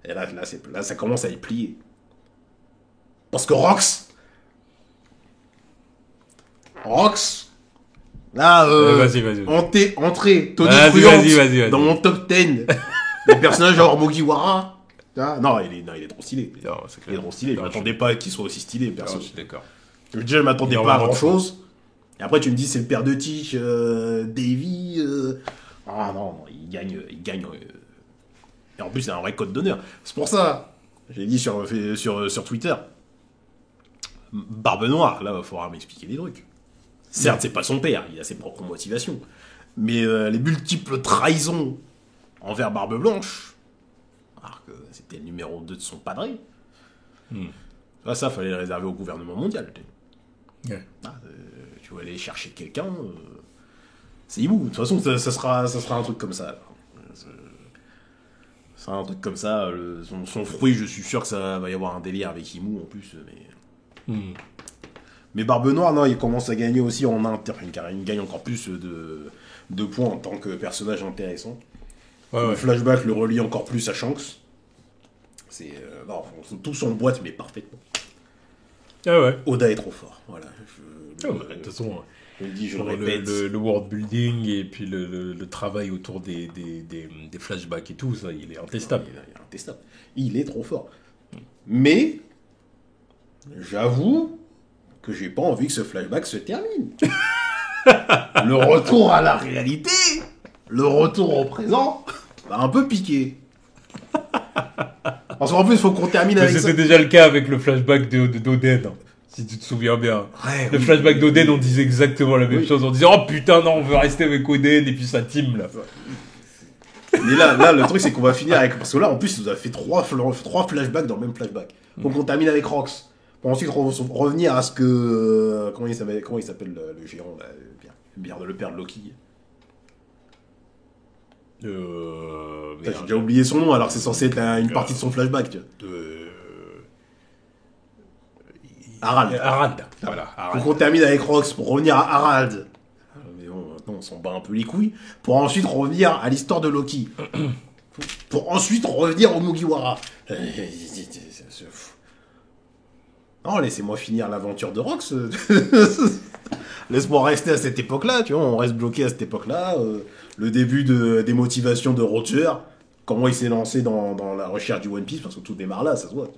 Et là, ça commence à y plier. Parce que Rocks, là,
vas-y.
entrée, Tony
Vas-y,
Truant
vas-y.
dans mon top 10. Les personnages genre Mugiwara. Non, il est trop stylé.
Non, c'est
Il est
clair.
trop stylé. Je m'attendais pas qu'il soit aussi stylé, perso.
Je suis d'accord.
Déjà, je m'attendais
Il
pas à
en va
grand chose. Et après, tu me dis, c'est le père de Tish, Davy. Ah non, il gagne. Et en plus, c'est un vrai code d'honneur. C'est pour ça, j'ai dit sur Twitter, Barbe Noire, là, il faudra m'expliquer des trucs. Certes, c'est pas son père, il a ses propres motivations. Mais les multiples trahisons envers Barbe Blanche, alors que c'était le numéro 2 de son padré, ça, fallait le réserver au gouvernement mondial.
Ouais.
Tu vas aller chercher quelqu'un, c'est Imu. De toute façon, ça sera un truc comme ça. C'est un truc comme ça. Son fruit, je suis sûr que ça va y avoir un délire avec Imu en plus. Mais Barbe Noire, non, il commence à gagner aussi en inter. Il gagne encore plus de points en tant que personnage intéressant.
Ouais,
Le flashback le relie encore plus à Shanks. C'est. Non, tout s'emboîte, mais parfaitement.
Ah ouais.
Oda est trop fort. Voilà.
Ah ouais, de toute façon,
Je le dis, je le
genre
répète.
le world building et puis le travail autour des flashbacks et tout, ça, il est intestable.
Il est intestable. Il est trop fort. Mais, j'avoue que j'ai pas envie que ce flashback se termine. Le retour à la réalité, le retour au présent, m'a un peu piqué. Parce qu'en plus, il faut qu'on termine
Mais
avec ça.
c'était déjà le cas avec le flashback d'Oden, hein, si tu te souviens bien.
Ouais,
Le
oui,
flashback
oui,
d'Oden,
oui.
on disait exactement la même
Oui.
chose. On disait, oh putain, non, on veut rester avec Oden et puis sa team, là.
Mais là, le truc, c'est qu'on va finir avec. Parce que là, en plus, il nous a fait trois flashbacks dans le même flashback. Donc, on termine avec Rox. Pour ensuite revenir à ce que. Comment il s'appelle le géant, là, le père de Loki. Putain, j'ai
Merde.
déjà oublié son nom, alors que c'est censé être une partie de son flashback, tu vois. Harald.
Harald. Voilà, Harald.
Donc, on termine avec Rox pour revenir à Harald. Mais bon, maintenant, on s'en bat un peu les couilles. Pour ensuite revenir à l'histoire de Loki. Pour ensuite revenir au Mugiwara. Non, laissez-moi finir l'aventure de Rox. Laisse-moi rester à cette époque-là, tu vois, on reste bloqué à cette époque-là. Le début des motivations de Roger, comment il s'est lancé dans la recherche du One Piece, parce que tout démarre là, ça se voit.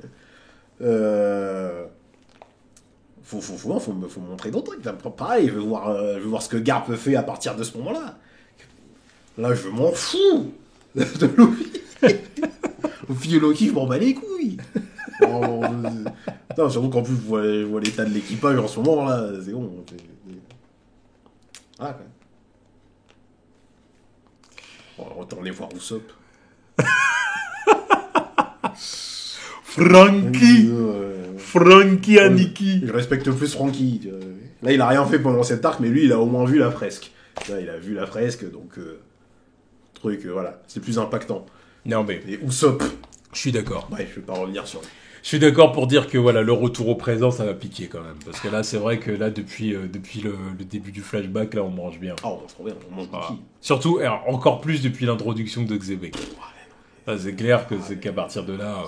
Faut montrer d'autres trucs. Pareil, je veux voir ce que Garp fait à partir de ce moment-là. Là, je m'en fous de Luffy. Luffy et Loki, je m'en bats les couilles. Non, j'avoue qu'en plus, je vois l'état de l'équipage en ce moment, là, c'est bon. Ah, on va retourner voir Usopp.
Frankie Frankie Aniki.
Je respecte plus Frankie. Tu vois. Là, il a rien fait pendant cet arc, mais lui, il a au moins vu la fresque. Là, il a vu la fresque, donc... voilà, c'est plus impactant.
Non, mais
Et Usopp,
je suis d'accord.
bref, je vais pas revenir sur lui.
Je suis d'accord pour dire que voilà, le retour au présent, ça va piquer quand même. Parce que là, c'est vrai que là, depuis le début du flashback, là, on mange bien.
Ah, on mange trop bien, on mange
Voilà.
Luffy.
Surtout, alors, encore plus depuis l'introduction de Xebec. Là, c'est clair que c'est qu'à partir de là,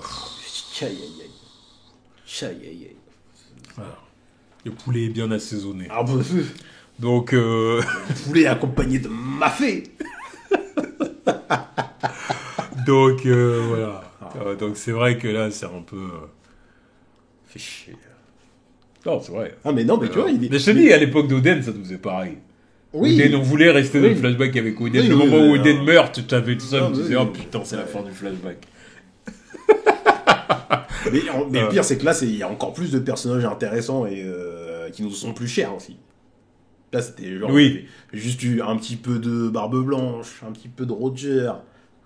Aïe, aïe, aïe. Aïe, aïe, aïe.
voilà. Le poulet est bien assaisonné.
Ah, bah,
Donc,
poulet accompagné de mafé.
donc voilà. Donc c'est vrai que là, c'est un peu... fait chier. Non, c'est vrai.
Ah, mais non, mais tu vois, il est...
Mais je te dis, à l'époque d'Oden, ça nous faisait pareil.
Oui.
Oden, on voulait rester dans
Oui.
le flashback avec Oden.
Oui,
Le
oui,
moment où
oui,
Oden
non.
meurt, tu avais tout ça,
Non,
tu me disais,
oui,
oh
oui.
putain, c'est la fin du flashback.
Mais le pire, c'est que là, il y a encore plus de personnages intéressants et qui nous sont plus chers aussi. Là, c'était genre...
Oui.
Juste eu un petit peu de Barbe Blanche, un petit peu de Roger,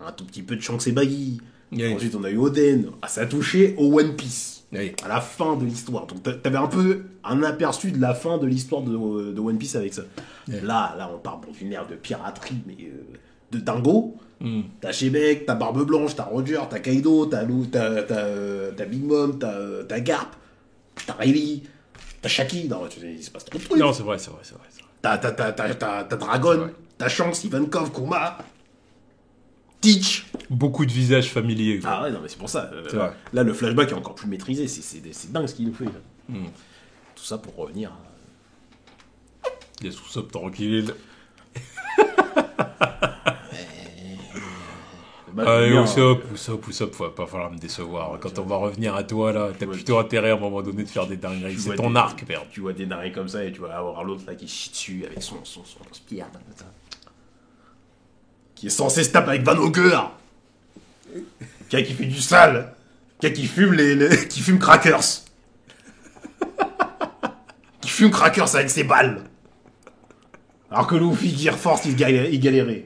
un tout petit peu de Shanks et Baggy.
Oui.
Ensuite, on a eu Oden. Ah, ça a touché au One Piece.
Oui.
À la fin de l'histoire. Donc, t'avais un peu un aperçu de la fin de l'histoire de One Piece avec ça.
Ouais.
Là, on part dans une ère de piraterie, mais de dingo.
Hmm.
T'as Shemek, t'as Barbe Blanche, t'as Roger, t'as Kaido, t'as Big Mom, t'as Garp, t'as Riley, t'as Shaki. Non, il se passe trop de trucs.
Non, c'est vrai, c'est vrai, c'est vrai.
T'as
C'est
Dragon,
vrai.
t'as Shanks, Ivankov, Kuma, Teach.
Beaucoup de visages familiers. quoi.
Ah ouais, non, mais c'est pour ça.
C'est vrai.
Là, le flashback est encore plus maîtrisé. C'est dingue ce qu'il nous fait. Là.
Hmm.
Tout ça pour revenir.
Les sous-sop tranquilles. Allez, Usopp, va pas falloir me décevoir. Quand on va revenir à toi, là, t'as
Ouais.
plutôt intérêt à un moment donné de faire des dingueries.
Tu
C'est
vois
ton
des-
arc, merde.
Tu vois des narrés comme ça et tu vas avoir l'autre là qui chie dessus avec son spire. Qui est censé se taper avec Van Ogre. Qui fait du sale. Qui fume qui fume Crackers. Qui fume Crackers avec ses balles. Alors que Luffy, Gear Force, il galérait.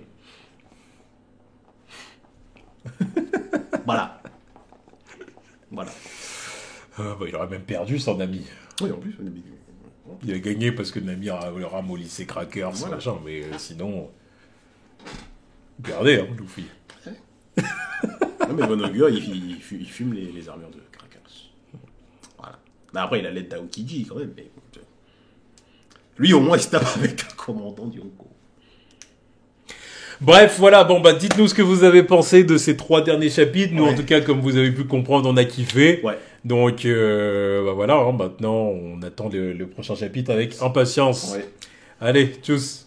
Voilà. Voilà.
Il aurait même perdu son ami.
Oui, en plus,
Il a gagné parce que Nami a ramolli ses crackers,
Voilà.
machin, mais sinon... il perdait, hein, Luffy.
non, mais Von Ogre, il fume les armures de Crackers. Voilà. Mais après, il a l'aide d'Aokiji quand même. Mais... Lui, au moins, il se tape avec un commandant du Yonko.
Bref, voilà, bon bah dites-nous ce que vous avez pensé de ces 3 derniers chapitres. Nous, en tout cas, comme vous avez pu comprendre, on a kiffé.
Ouais.
Donc, bah voilà, hein, maintenant, on attend le prochain chapitre avec impatience.
Ouais.
Allez, tchuss.